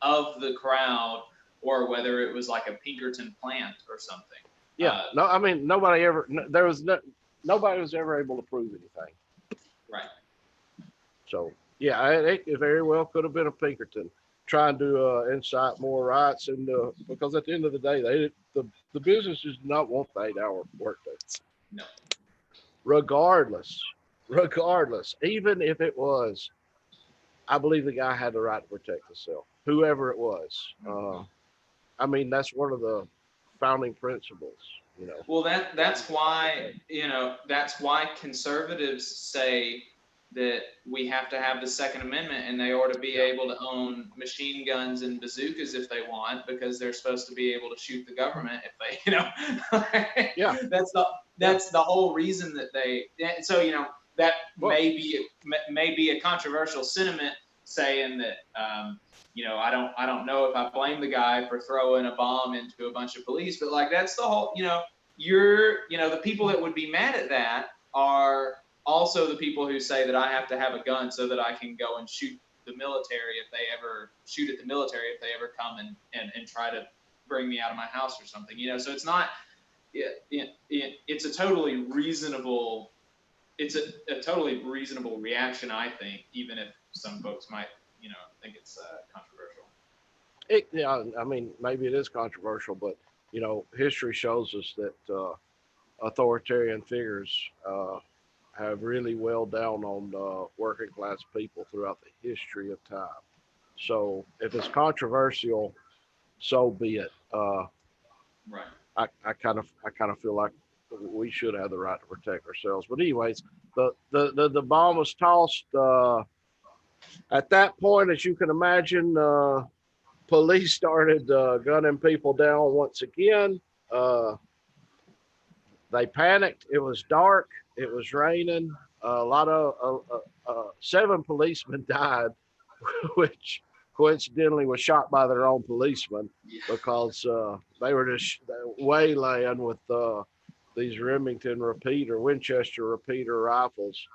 of the crowd, or whether it was like a Pinkerton plant or something. Yeah, no, I mean nobody was ever able to prove anything. Right. So yeah, it very well could have been a Pinkerton trying to incite more riots, and because at the end of the day, the businesses do not want the 8-hour workdays. No. Regardless, even if it was, I believe the guy had the right to protect himself, whoever it was. I mean, that's one of the founding principles. Well, that's why, that's why conservatives say that we have to have the Second Amendment, and they ought to be Yeah. able to own machine guns and bazookas if they want, because they're supposed to be able to shoot the government if they, Yeah. that's the whole reason that they. So that Well, may be a controversial sentiment, saying that. I don't know if I blame the guy for throwing a bomb into a bunch of police, but like that's the whole, the people that would be mad at that are also the people who say that I have to have a gun so that I can go and shoot the military if they ever come and try to bring me out of my house or something, so it's not, it's a totally reasonable, reaction, I think, even if some folks might, think it's controversial. yeah, I mean, maybe it is controversial, but history shows us that authoritarian figures have really well down on working class people throughout the history of time. So if it's controversial, so be it. Right. I kind of feel like we should have the right to protect ourselves. But anyways, the bomb was tossed. At that point, as you can imagine, police started gunning people down once again. Uh, they panicked. It was dark. It was raining. A lot of 7 policemen died, which coincidentally was shot by their own policemen because they were just waylaying with these Remington repeater, Winchester repeater rifles.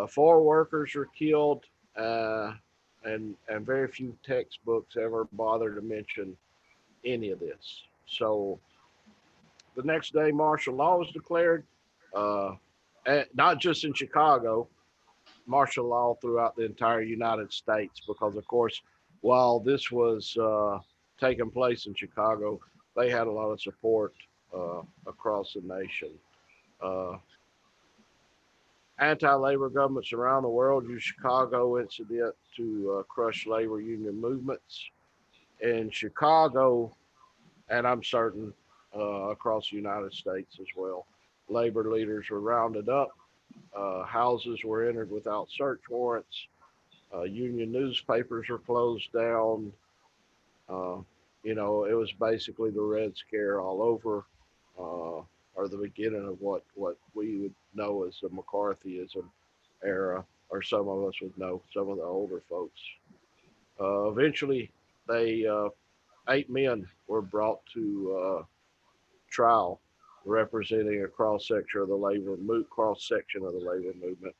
4 workers were killed, and very few textbooks ever bother to mention any of this. So the next day, martial law was declared, uh, not just in Chicago, martial law throughout the entire United States, because, of course, while this was taking place in Chicago, they had a lot of support across the nation. Uh, Anti-labor governments around the world use Chicago incident to crush labor union movements. In Chicago, and I'm certain across the United States as well, labor leaders were rounded up. Houses were entered without search warrants. Union newspapers were closed down. Uh, it was basically the Red Scare all over, or the beginning of what we would know as the McCarthyism era, or some of us would know, some of the older folks. Eventually, they 8 men were brought to trial, representing a cross section of the labor movement.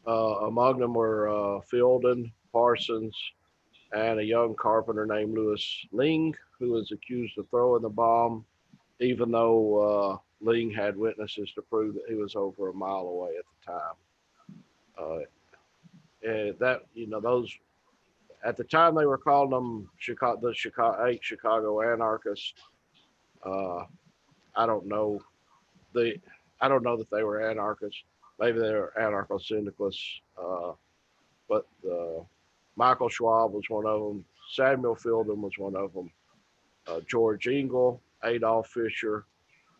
Among them were Fielden, Parsons, and a young carpenter named Lewis Ling, who was accused of throwing the bomb, even though Ling had witnesses to prove that he was over a mile away at the time. And that those At the time, they were calling them the eight Chicago anarchists. Uh, I don't know the I don't know that they were anarchists. Maybe they were anarcho-syndicalists. But Michael Schwab was one of them. Samuel Fielding was one of them. George Engel, Adolf Fischer,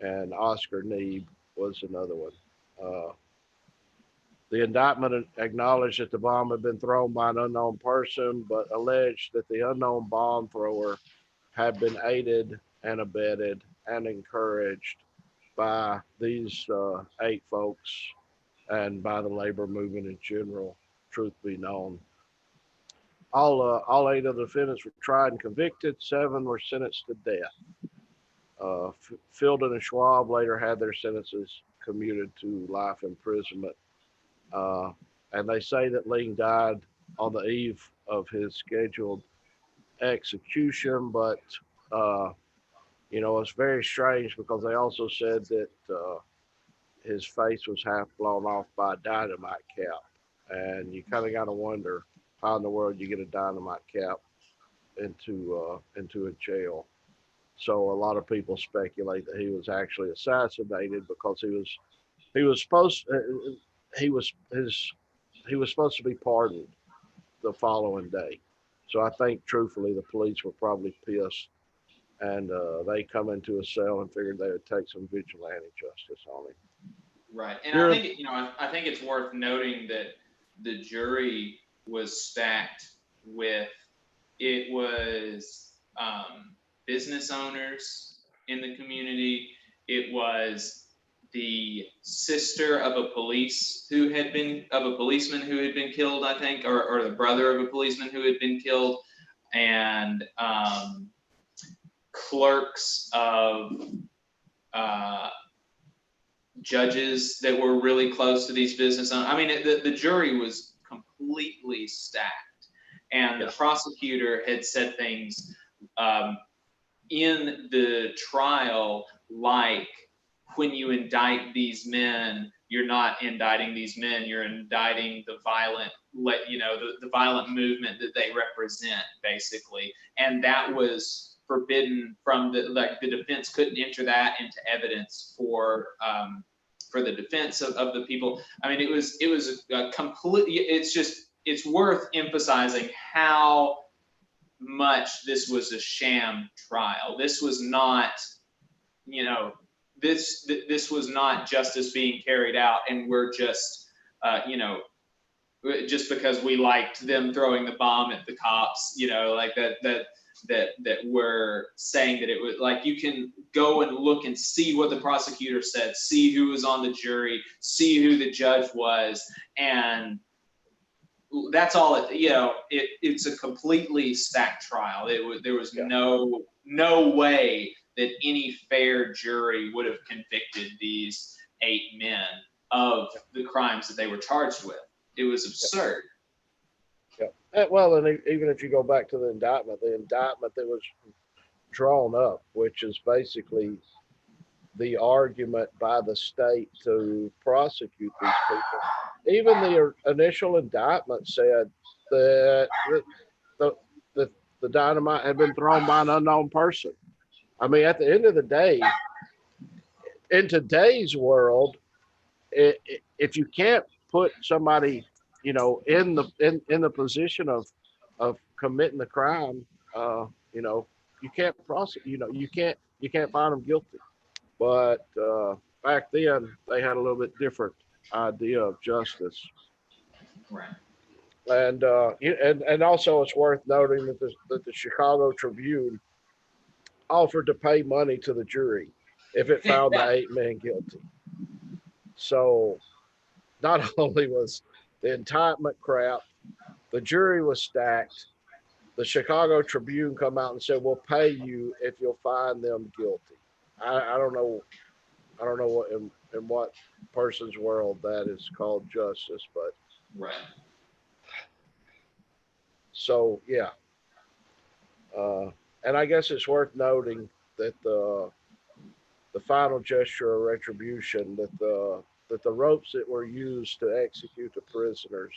and Oscar Neebe was another one. Uh, the indictment acknowledged that the bomb had been thrown by an unknown person, but alleged that the unknown bomb thrower had been aided and abetted and encouraged by these eight folks and by the labor movement in general, truth be known. All eight of the defendants were tried and convicted. 7 were sentenced to death. Fielding and Schwab later had their sentences commuted to life imprisonment. And they say that Ling died on the eve of his scheduled execution, but it's very strange because they also said that his face was half blown off by a dynamite cap, and you kind of got to wonder how in the world you get a dynamite cap into a jail. So a lot of people speculate that he was actually assassinated because he was supposed he was his he was supposed to be pardoned the following day. So I think truthfully the police were probably pissed, and they come into a cell and figured they would take some vigilante justice on him. Right, and I think I think it's worth noting that the jury was stacked with it was business owners in the community. It was the sister of a policeman who had been killed, I think, or the brother of a policeman who had been killed, and clerks of judges that were really close to these business owners. I mean, the jury was completely stacked, and the prosecutor had said things in the trial like, when you indict these men, you're not indicting these men, you're indicting the violent, the violent movement that they represent, basically. And that was forbidden from the defense couldn't enter that into evidence for the defense of the people. I mean, it was a completely, it's worth emphasizing how much this was a sham trial. This was not, this was not justice being carried out, and we're just, just because we liked them throwing the bomb at the cops, like that we're saying that it was like, you can go and look and see what the prosecutor said, see who was on the jury, see who the judge was, and that's all it's a completely stacked trial. There was no way that any fair jury would have convicted these 8 men of the crimes that they were charged with. It was absurd. Yeah. Well, and even if you go back to the indictment that was drawn up, which is basically the argument by the state to prosecute these people. Even the initial indictment said that the dynamite had been thrown by an unknown person. I mean, at the end of the day, in today's world, if you can't put somebody, in the position of committing the crime, you can't prosecute. You can't find them guilty. But back then, they had a little bit different idea of justice. Right. And also, it's worth noting that the Chicago Tribune offered to pay money to the jury if it found the 8 men guilty. So not only was the indictment crap, the jury was stacked. The Chicago Tribune come out and said, "We'll pay you if you'll find them guilty." I don't know what in what person's world that is called justice, but right. So yeah, and I guess it's worth noting that the final gesture of retribution, that the ropes that were used to execute the prisoners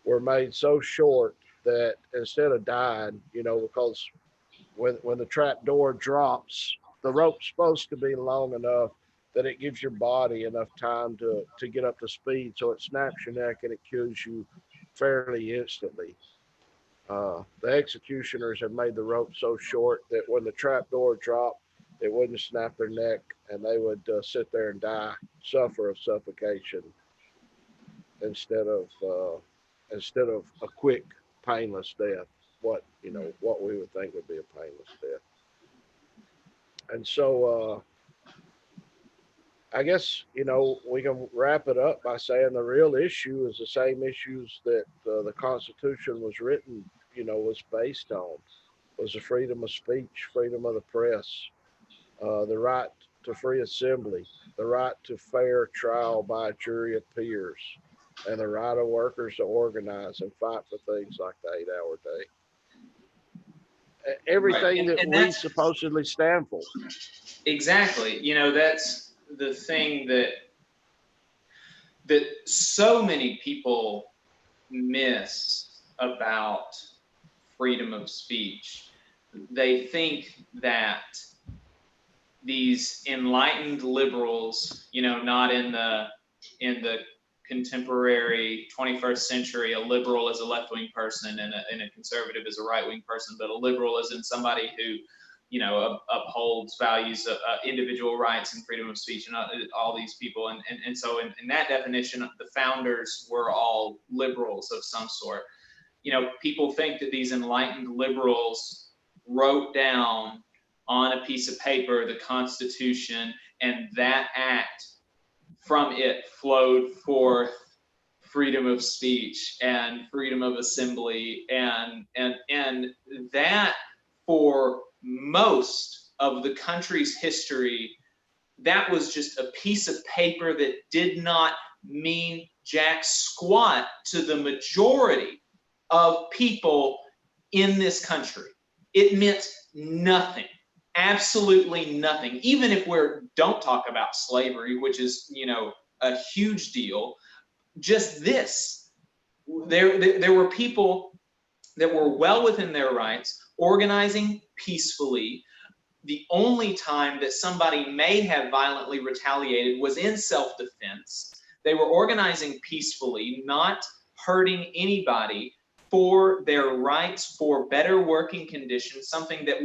were made so short that instead of dying, because when the trap door drops, the rope's supposed to be long enough that it gives your body enough time to get up to speed, so it snaps your neck and it kills you fairly instantly. The executioners have made the rope so short that when the trap door dropped, it wouldn't snap their neck, and they would sit there and die, suffer of suffocation instead of a quick, painless death. What we would think would be a painless death. And so I guess we can wrap it up by saying the real issue is the same issues that the Constitution was written, was based on, was the freedom of speech, freedom of the press, the right to free assembly, the right to fair trial by a jury of peers, and the right of workers to organize and fight for things like the 8-hour day. Everything Right. that And we that's supposedly stand for. exactly, that's the thing that so many people miss about freedom of speech. They think that these enlightened liberals, not in the contemporary 21st century, a liberal is a left-wing person and a conservative is a right-wing person, but a liberal is in somebody who, upholds values of individual rights and freedom of speech, and all these people. And so in that definition, the founders were all liberals of some sort. People think that these enlightened liberals wrote down on a piece of paper the Constitution, and that act, from it flowed forth freedom of speech and freedom of assembly, and that, for most of the country's history, that was just a piece of paper that did not mean jack squat to the majority of people in this country. It meant nothing, absolutely nothing. Even if we don't talk about slavery, which is, a huge deal, just this, there were people that were well within their rights, organizing peacefully. The only time that somebody may have violently retaliated was in self-defense. They were organizing peacefully, not hurting anybody, for their rights, for better working conditions, something that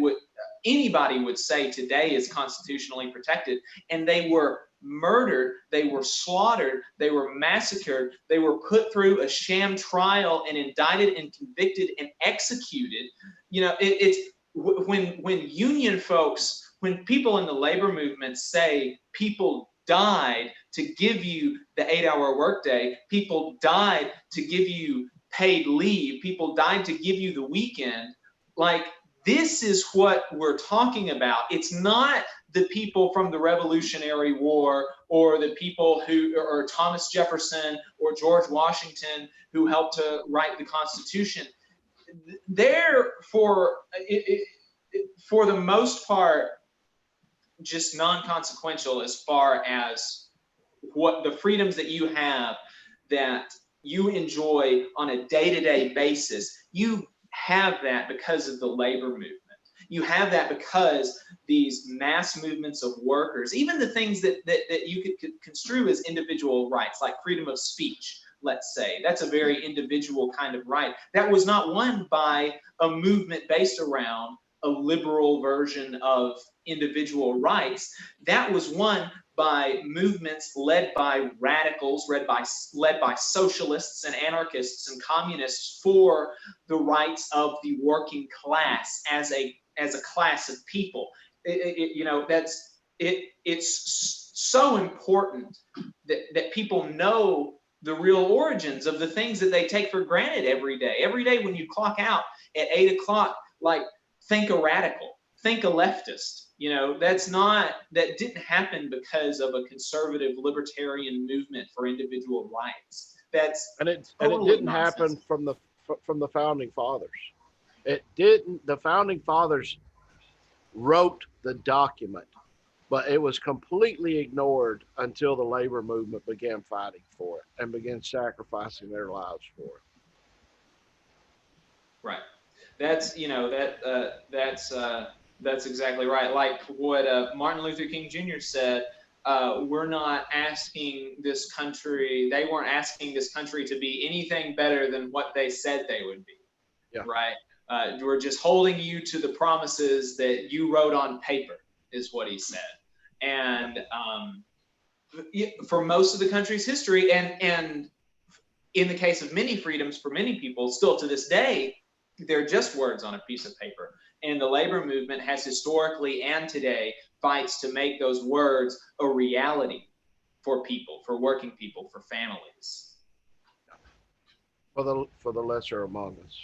anybody would say today is constitutionally protected. And they were murdered, they were slaughtered, they were massacred, they were put through a sham trial and indicted and convicted and executed. It's when union folks, when people in the labor movement say people died to give you the 8-hour workday, people died to give you paid leave, people died to give you the weekend, like, this is what we're talking about. It's not the people from the Revolutionary War, or the people or Thomas Jefferson or George Washington, who helped to write the Constitution. They're, for the most part, just non-consequential as far as what the freedoms that you have, that you enjoy on a day-to-day basis. You have that because of the labor movement. You have that because these mass movements of workers, even the things that you could construe as individual rights, like freedom of speech, let's say, that's a very individual kind of right. That was not won by a movement based around a liberal version of individual rights. That was won by movements led by radicals, led by socialists and anarchists and communists, for the rights of the working class as a class of people. It's so important that people know the real origins of the things that they take for granted every day. Every day when you clock out at 8 o'clock, like, think a radical, think a leftist. That didn't happen because of a conservative libertarian movement for individual rights. It didn't happen from the founding fathers. It didn't. The founding fathers wrote the document, but it was completely ignored until the labor movement began fighting for it and began sacrificing their lives for it. Right. That's, that's exactly right. Like what Martin Luther King Jr. said, we're not asking this country, they weren't asking this country to be anything better than what they said they would be. Yeah. Right. We're just holding you to the promises that you wrote on paper, is what he said. And for most of the country's history, and in the case of many freedoms for many people, still to this day, they're just words on a piece of paper. And the labor movement has historically and today fights to make those words a reality for people, for working people, for families. For the lesser among us.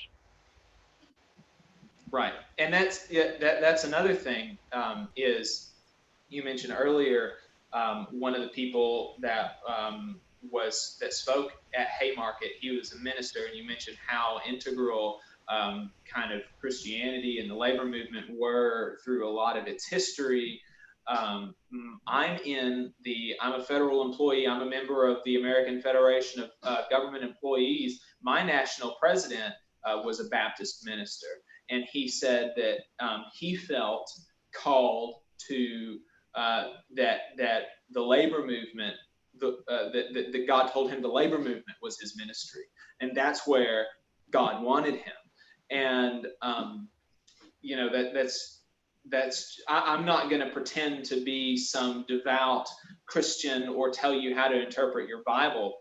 Right. And that's another thing, is you mentioned earlier, one of the people that that spoke at Haymarket, he was a minister, and you mentioned how integral kind of Christianity and the labor movement were through a lot of its history. I'm a federal employee. I'm a member of the American Federation of Government Employees. My national president was a Baptist minister, and he said that he felt called to that the labor movement, that God told him the labor movement was his ministry, and that's where God wanted him. And I'm not going to pretend to be some devout Christian or tell you how to interpret your Bible,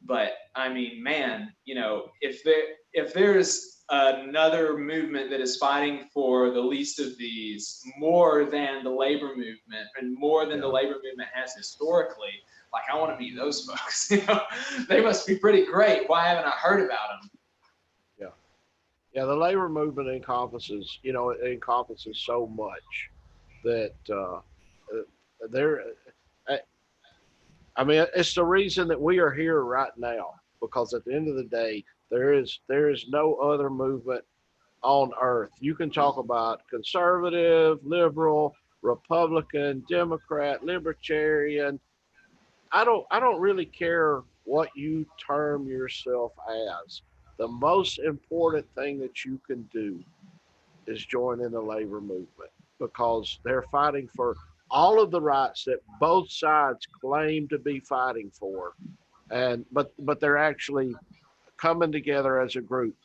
but I mean, man, if there's another movement that is fighting for the least of these more than the labor movement, and more than the labor movement has historically, like, I want to meet those folks. They must be pretty great. Why haven't I heard about them? Yeah, the labor movement encompasses, it encompasses so much that there. I mean, it's the reason that we are here right now, because at the end of the day, there is no other movement on earth. You can talk about conservative, liberal, Republican, Democrat, libertarian. I don't really care what you term yourself as. The most important thing that you can do is join in the labor movement, because they're fighting for all of the rights that both sides claim to be fighting for, but they're actually coming together as a group.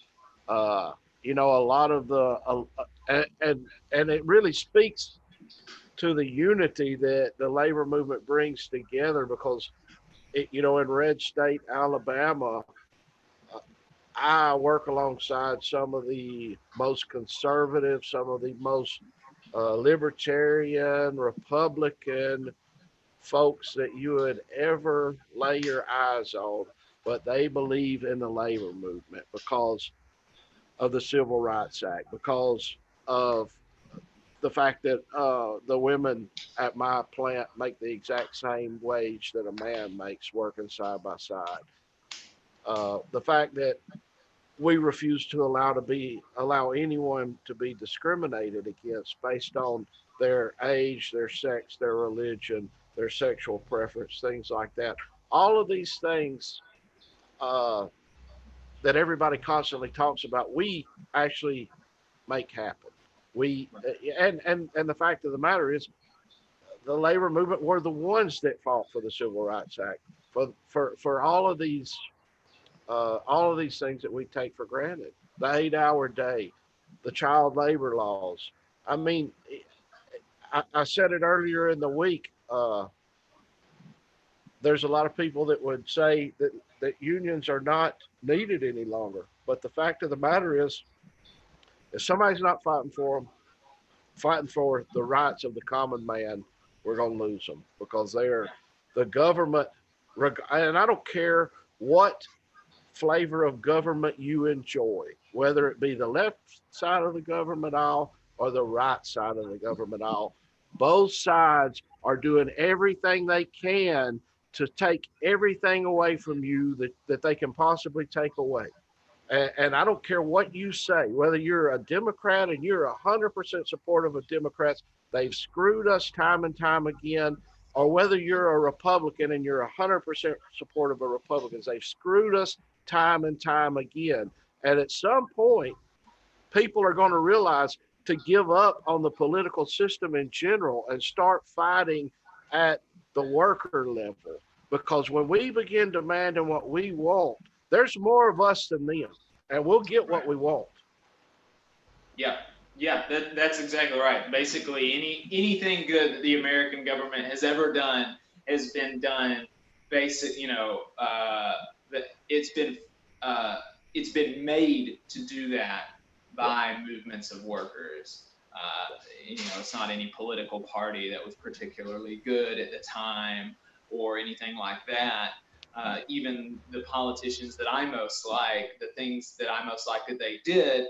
A lot of and it really speaks to the unity that the labor movement brings together, because in Red State, Alabama, I work alongside some of the most conservative, some of the most libertarian, Republican folks that you would ever lay your eyes on, but they believe in the labor movement because of the Civil Rights Act, because of the fact that the women at my plant make the exact same wage that a man makes working side by side. The fact that we refuse to allow anyone to be discriminated against based on their age, their sex, their religion, their sexual preference, things like that. All of these things that everybody constantly talks about, we actually make happen. We and the fact of the matter is, the labor movement were the ones that fought for the Civil Rights Act, for all of these things that we take for granted, the 8-hour day, the child labor laws. I mean, I said it earlier in the week. There's a lot of people that would say that unions are not needed any longer. But the fact of the matter is, if somebody's not fighting for them, fighting for the rights of the common man, we're going to lose them, because they're the government. And I don't care what flavor of government you enjoy, whether it be the left side of the government aisle or the right side of the government aisle. Both sides are doing everything they can to take everything away from you that they can possibly take away. And I don't care what you say, whether you're a Democrat and you're 100% supportive of Democrats, they've screwed us time and time again, or whether you're a Republican and you're 100% supportive of Republicans, they've screwed us time and time again. And at some point, people are going to realize to give up on the political system in general and start fighting at the worker level. Because when we begin demanding what we want, there's more of us than them, and we'll get what Right. we want. Yeah, yeah, that's exactly right. Basically, anything good that the American government has ever done has been done that uh, it's been made to do that Yep. by movements of workers. It's not any political party that was particularly good at the time or anything like that. Even the politicians that I most like, the things that I most like that they did,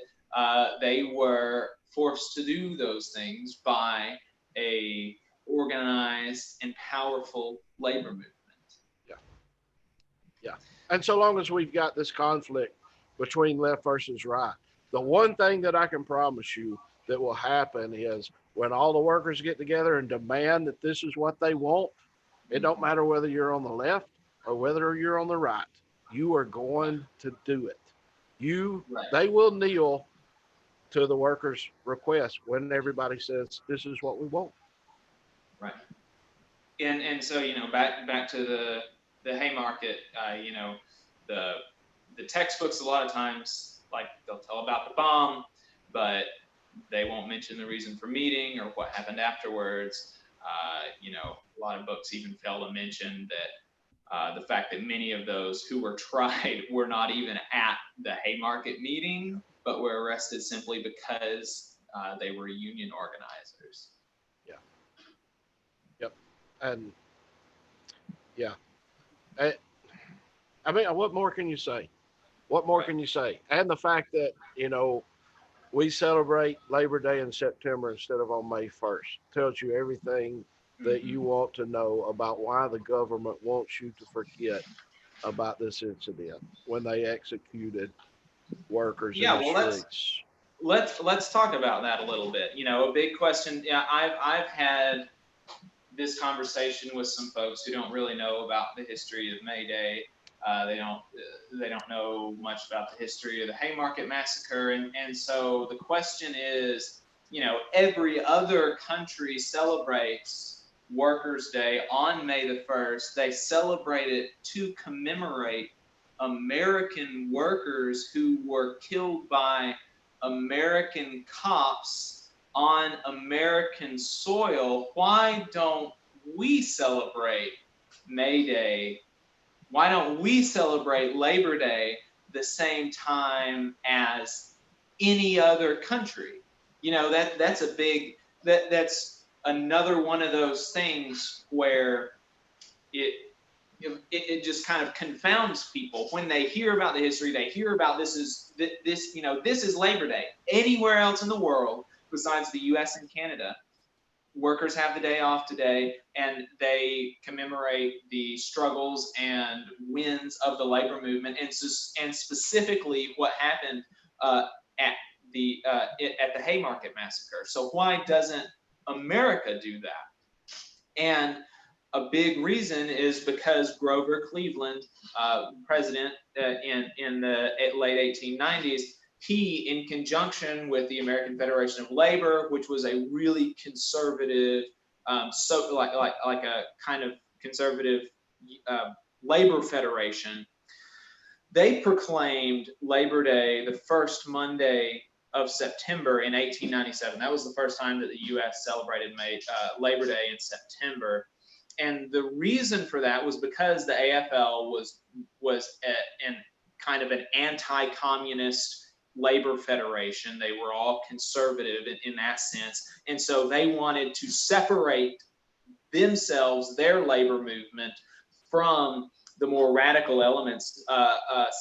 they were forced to do those things by a organized and powerful labor movement. Yeah. Yeah. And so long as we've got this conflict between left versus right, the one thing that I can promise you that will happen is when all the workers get together and demand that this is what they want, it don't matter whether you're on the left or whether you're on the right, you are going to do it. Right. They will kneel to the workers' request when everybody says this is what we want. Right. And so back to the Haymarket, the the textbooks a lot of times, like, they'll tell about the bomb, but they won't mention the reason for meeting or what happened afterwards. A lot of books even fail to mention that the fact that many of those who were tried were not even at the Haymarket meeting, but were arrested simply because they were union organizers. Yeah. Yep. And yeah. I, I mean, what more can you say? What more Right. can you say? And the fact that, we celebrate Labor Day in September instead of on May 1st tells you everything that you Mm-hmm. want to know about why the government wants you to forget about this incident when they executed workers in Yeah, the well, streets. let's talk about that a little bit. A big question. Yeah, I've had this conversation with some folks who don't really know about the history of May Day. They don't know much about the history of the Haymarket Massacre, and so the question is, every other country celebrates Workers' Day on May the 1st. They celebrate it to commemorate American workers who were killed by American cops on American soil. Why don't we celebrate May Day? Why don't we celebrate Labor Day the same time as any other country? That's a big that's another one of those things where it it just kind of confounds people when they hear about the history. They hear about this is Labor Day. Anywhere else in the world besides the U.S. and Canada, workers have the day off today, and they commemorate the struggles and wins of the labor movement, and specifically what happened at the Haymarket Massacre. So why doesn't America do that? And a big reason is because Grover Cleveland, president in the late 1890s, he, in conjunction with the American Federation of Labor, which was a really conservative, like a kind of conservative labor federation, they proclaimed Labor Day the first Monday of September in 1897. That was the first time that the U.S. celebrated Labor Day in September. And the reason for that was because the AFL was kind of an anti-communist labor federation. They were all conservative in that sense, and so they wanted to separate themselves, their labor movement, from the more radical elements.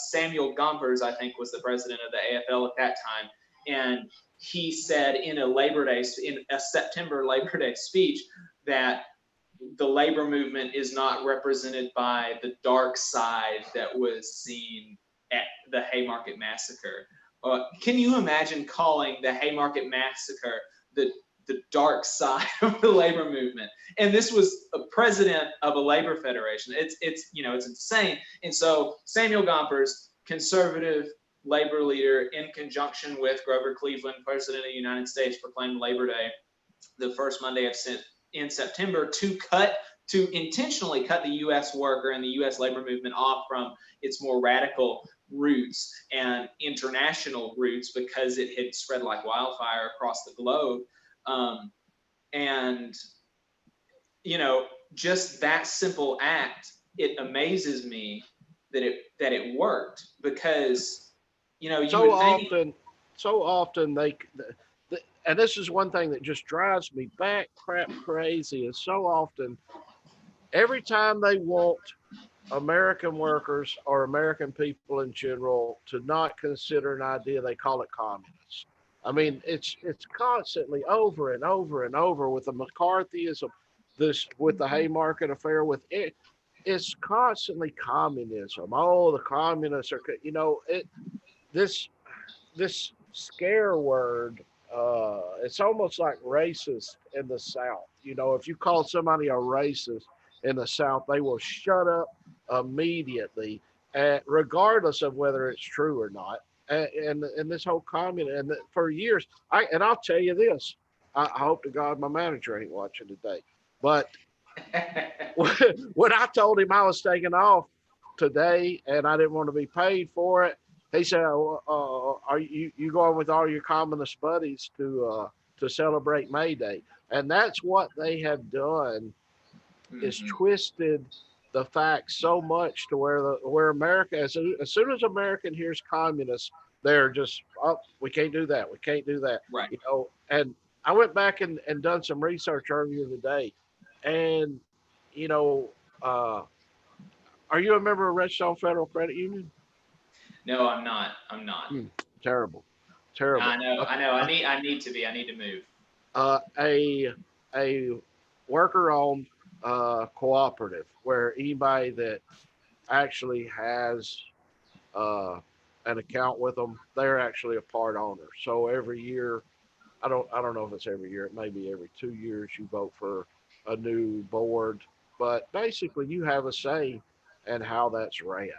Samuel Gompers, I think, was the president of the AFL at that time, and he said in a September Labor Day speech that the labor movement is not represented by the dark side that was seen at the Haymarket Massacre. Can you imagine calling the Haymarket Massacre the dark side of the labor movement? And this was a president of a labor federation. It's insane. And so Samuel Gompers, conservative labor leader, in conjunction with Grover Cleveland, President of the United States, proclaimed Labor Day the first Monday in September to intentionally cut the U.S. worker and the U.S. labor movement off from its more radical roots and international roots, because it had spread like wildfire across the globe. And, you know, just that simple act, it amazes me that it worked, because, you know, you would think, So often and this is one thing that just drives me crap crazy, is so often, every time they want American workers or American people in general to not consider an idea, they call it communist. I mean, it's constantly over and over and over with the McCarthyism, this with the Haymarket affair, with it. It's constantly communism. Oh, the communists are, you know, this this scare word. It's almost like racist in the South. You know, if you call somebody a racist in the South, they will shut up immediately, regardless of whether it's true or not. And this whole communist, and for years, I'll tell you this. I hope to God my manager ain't watching today, but when I told him I was taking off today and I didn't want to be paid for it, he said, "Are you going with all your communist buddies to celebrate May Day?" And that's what they have done, is twisted the facts so much to where America, as soon as American hears communists, they're just, oh, we can't do that. We can't do that. right. You know, and I went back and done some research earlier today, and you know, are you a member of Redstone Federal Credit Union? No, I'm not. I'm not. Terrible. I know. I need to be. I need to move. A worker-owned cooperative where anybody that actually has an account with them, they're actually a part owner. So every year, I don't know if it's every year. It may be every 2 years you vote for a new board, but basically you have a say in how that's ran.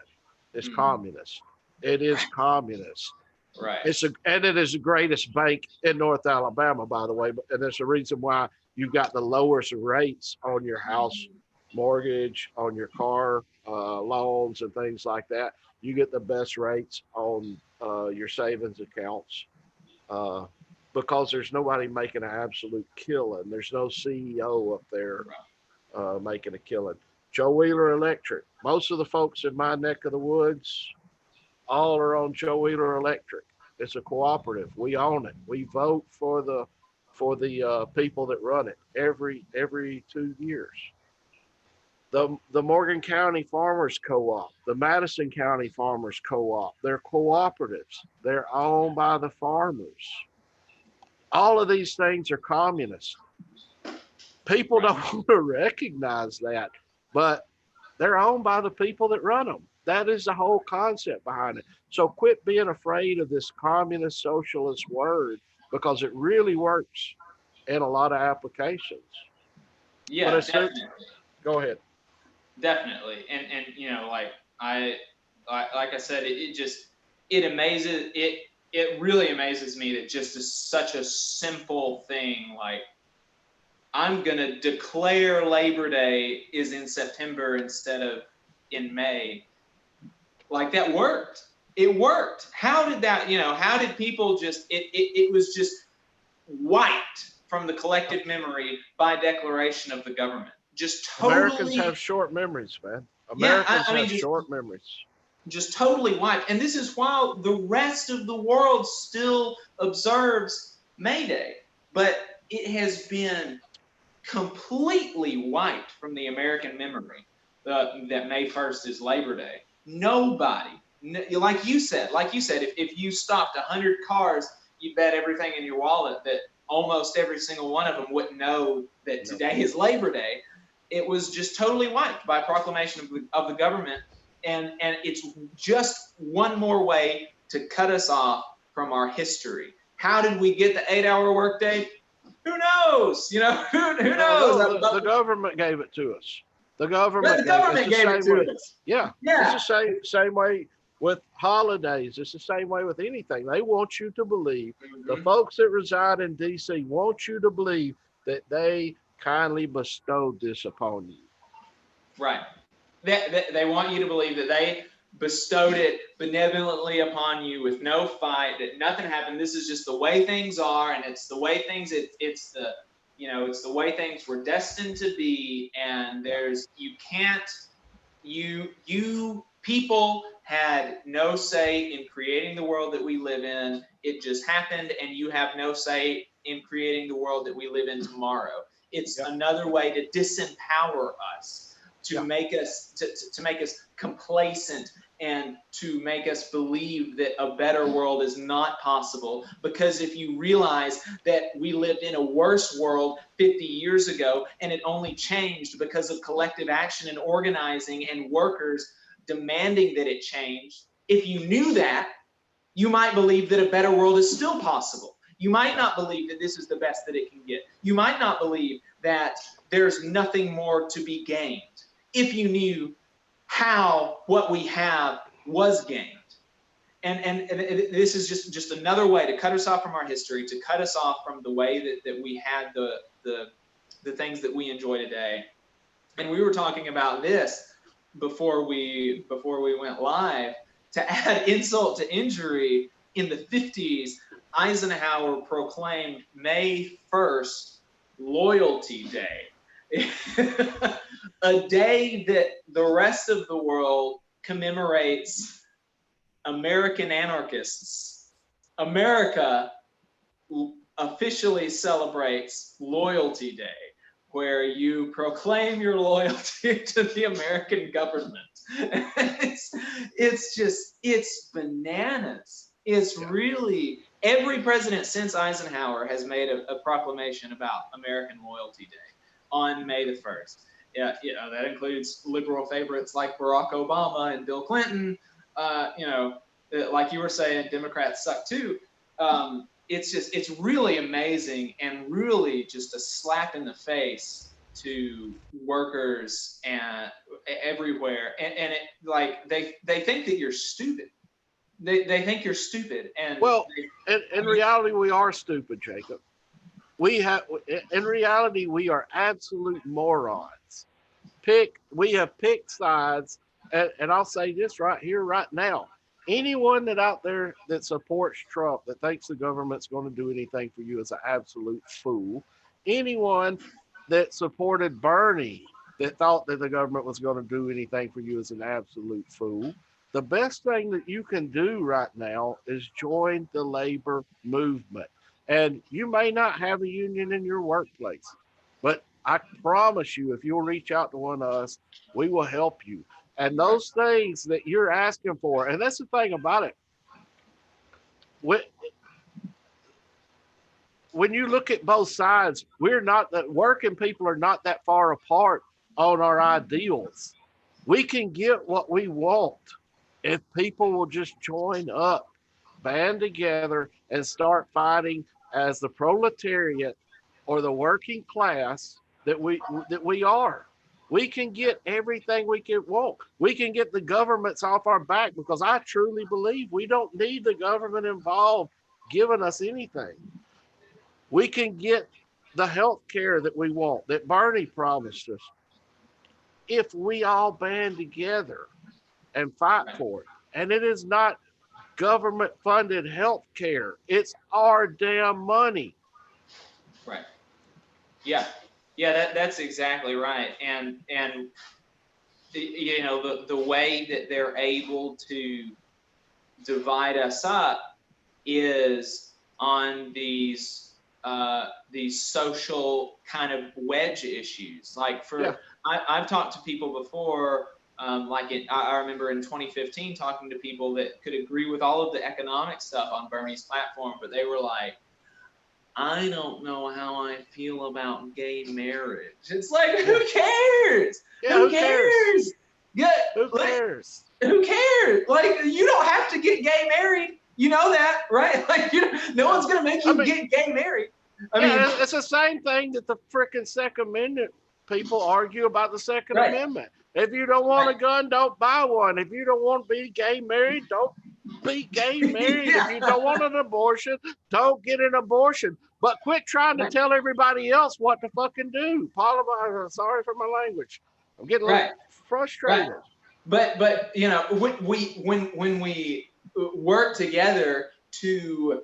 It's communist. It is communist. Right. And it is the greatest bank in North Alabama, by the way. And there's a reason why you've got the lowest rates on your house mortgage, on your car loans, and things like that. You get the best rates on your savings accounts because there's nobody making an absolute killing. There's no CEO up there making a killing. Joe Wheeler Electric. Most of the folks in my neck of the woods all are on Joe Wheeler Electric. It's a cooperative. We own it. We vote for the people that run it every 2 years. The Morgan County Farmers Co-op, the Madison County Farmers Co-op, they're cooperatives. They're owned by the farmers. All of these things are communist. People don't want to recognize that, but they're owned by the people that run them. That is the whole concept behind it. So quit being afraid of this communist socialist word, because it really works in a lot of applications. Yeah, definitely. Go ahead. Definitely. And you know, like I said, it amazes, it really amazes me that just such a simple thing, like, I'm going to declare Labor Day is in September instead of in May. Like, that worked. It worked. How did that, how did people just, it was just wiped from the collective memory by declaration of the government. Just totally. Americans have short memories, man. Americans have short memories. Just totally wiped. And this is why the rest of the world still observes May Day. But it has been completely wiped from the American memory that May 1st is Labor Day. Nobody, like you said, if you stopped 100 cars, you bet everything in your wallet that almost every single one of them wouldn't know that today is Labor Day. It was just totally wiped by proclamation of the government. And it's just one more way to cut us off from our history. How did we get the 8-hour workday? Who knows? Who knows? The government gave it to us. The government gave it to us. Yeah. It's the same way with holidays. It's the same way with anything. They want you to believe, the Mhm. folks that reside in D.C. want you to believe that they kindly bestowed this upon you. Right. They want you to believe that they bestowed it benevolently upon you with no fight, that nothing happened. This is just the way things are, and it's the way things, it's the, it's the way things were destined to be, and you can't, you people had no say in creating the world that we live in. It just happened, and you have no say in creating the world that we live in tomorrow. It's Yep. another way to disempower us, to Yeah. make us to make us complacent, and to make us believe that a better world is not possible. Because if you realize that we lived in a worse world 50 years ago, and it only changed because of collective action and organizing and workers demanding that it changed, if you knew that, you might believe that a better world is still possible. You might not believe that this is the best that it can get. You might not believe that there's nothing more to be gained if you knew how what we have was gained. And this is just another way to cut us off from our history, to cut us off from the way that we had the things that we enjoy today. And we were talking about this before we went live. To add insult to injury, in the 50s, Eisenhower proclaimed May 1st Loyalty Day. A day that the rest of the world commemorates American anarchists. America officially celebrates Loyalty Day, where you proclaim your loyalty to the American government. It's bananas. It's really, every president since Eisenhower has made a proclamation about American Loyalty Day on May the 1st. Yeah, that includes liberal favorites like Barack Obama and Bill Clinton. Like you were saying, Democrats suck too. It's really amazing, and really just a slap in the face to workers and everywhere. And it, like, they think that you're stupid. They think you're stupid. And Well, in reality, we are stupid, Jacob. In reality, we are absolute morons. We have picked sides, and I'll say this right here, right now. Anyone that out there that supports Trump, that thinks the government's going to do anything for you, is an absolute fool. Anyone that supported Bernie, that thought that the government was going to do anything for you, is an absolute fool. The best thing that you can do right now is join the labor movement. And you may not have a union in your workplace, but I promise you, if you'll reach out to one of us, we will help you. And those things that you're asking for, and that's the thing about it. When you look at both sides, we're not that working people are not that far apart on our ideals. We can get what we want if people will just join up, band together, and start fighting as the proletariat or the working class that we are. We can get everything we can want. We can get the governments off our back, because I truly believe we don't need the government involved giving us anything. We can get the health care that we want, that Bernie promised us, if we all band together and fight for it. And it is not government funded health care, it's our damn money. Right. Yeah. Yeah, that's exactly right. And the way that they're able to divide us up is on these social kind of wedge issues. Like I've talked to people before, I remember in 2015 talking to people that could agree with all of the economic stuff on Bernie's platform, but they were like, I don't know how I feel about gay marriage. It's like, who cares? Yeah, who cares? Yeah, who cares? Who cares? Like, you don't have to get gay married. You know that, right? Like, no one's gonna make you get gay married. I mean, it's the same thing that the freaking Second Amendment people argue about the Second Amendment. If you don't want a gun, don't buy one. If you don't want to be gay married, don't be gay married. If you don't want an abortion, don't get an abortion. But quit trying to tell everybody else what to fucking do. Paul, I'm sorry for my language. I'm getting a little frustrated. But you know, when we work together to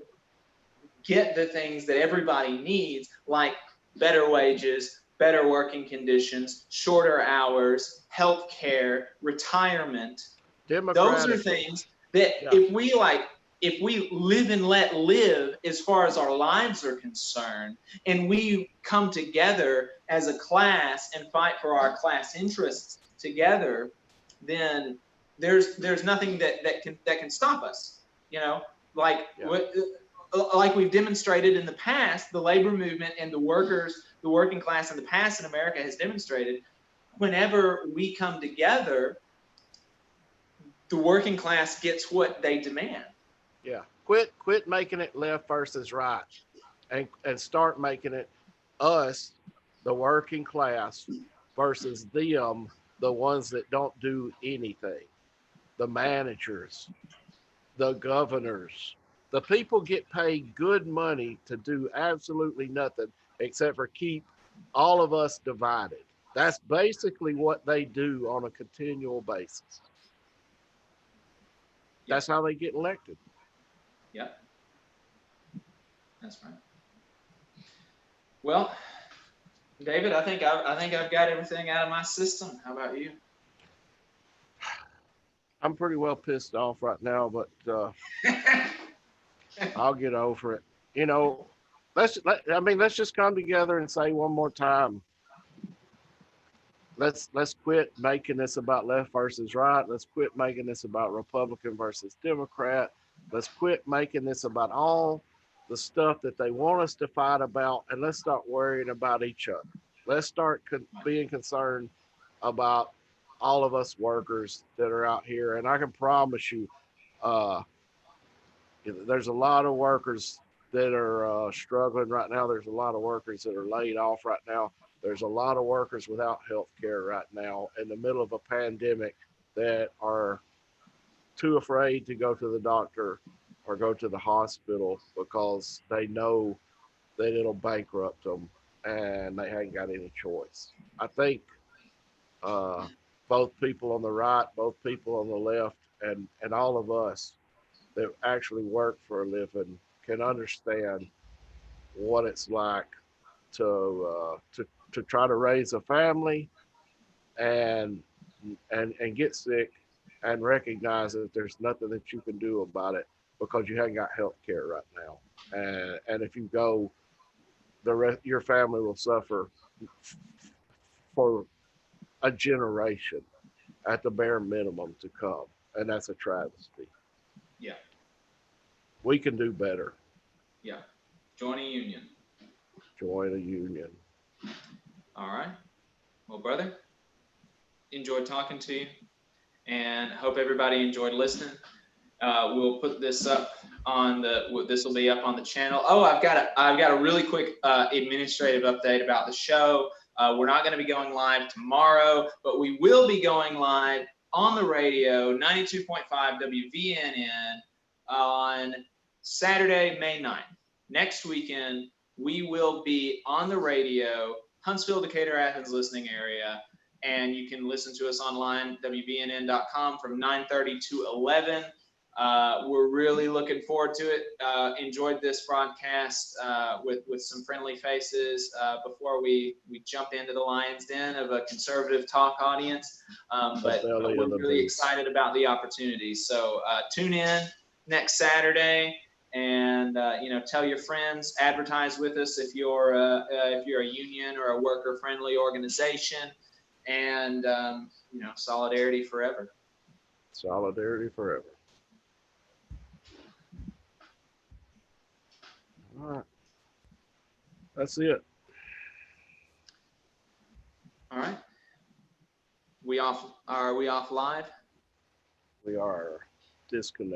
get the things that everybody needs, like better wages, better working conditions, shorter hours, health care, retirement. Those are things that if we live and let live as far as our lives are concerned, and we come together as a class and fight for our class interests together, then there's nothing that can stop us. You know, like we've demonstrated in the past, the labor movement and the working class in the past in America has demonstrated, whenever we come together, the working class gets what they demand. Yeah. Quit making it left versus right, and start making it us, the working class, versus them, the ones that don't do anything. The managers, the governors, the people get paid good money to do absolutely nothing except for keep all of us divided. That's basically what they do on a continual basis. That's how they get elected. Yep. That's right. Well, David, I think I've got everything out of my system. How about you? I'm pretty well pissed off right now, but I'll get over it. You know, let's just come together and say one more time. Let's quit making this about left versus right. Let's quit making this about Republican versus Democrat. Let's quit making this about all the stuff that they want us to fight about, and let's start worrying about each other. Let's start being concerned about all of us workers that are out here. And I can promise you, there's a lot of workers that are struggling right now. There's a lot of workers that are laid off right now. There's a lot of workers without health care right now in the middle of a pandemic that are too afraid to go to the doctor or go to the hospital because they know that it'll bankrupt them and they haven't got any choice. I think both people on the right, both people on the left, and all of us that actually work for a living can understand what it's like to try to raise a family and get sick and recognize that there's nothing that you can do about it because you haven't got health care right now. And if you go, your family will suffer for a generation at the bare minimum to come. And that's a travesty. Yeah. We can do better. Yeah. Join a union. Join a union. All right. Well, brother, enjoyed talking to you, and hope everybody enjoyed listening. We'll put this up on this will be up on the channel. Oh, I've got a really quick administrative update about the show. We're not going to be going live tomorrow, but we will be going live on the radio, 92.5 WVNN, on Saturday, May 9th. Next weekend, we will be on the radio, Huntsville, Decatur, Athens listening area, and you can listen to us online, WVNN.com, from 9:30 to 11. We're really looking forward to it. Enjoyed this broadcast with some friendly faces before we jump into the lion's den of a conservative talk audience. But we're really excited about the opportunity. So tune in next Saturday, and tell your friends, advertise with us if you're a union or a worker-friendly organization, and solidarity forever. Solidarity forever. All right. That's it. All right. Are we off live? We are disconnected.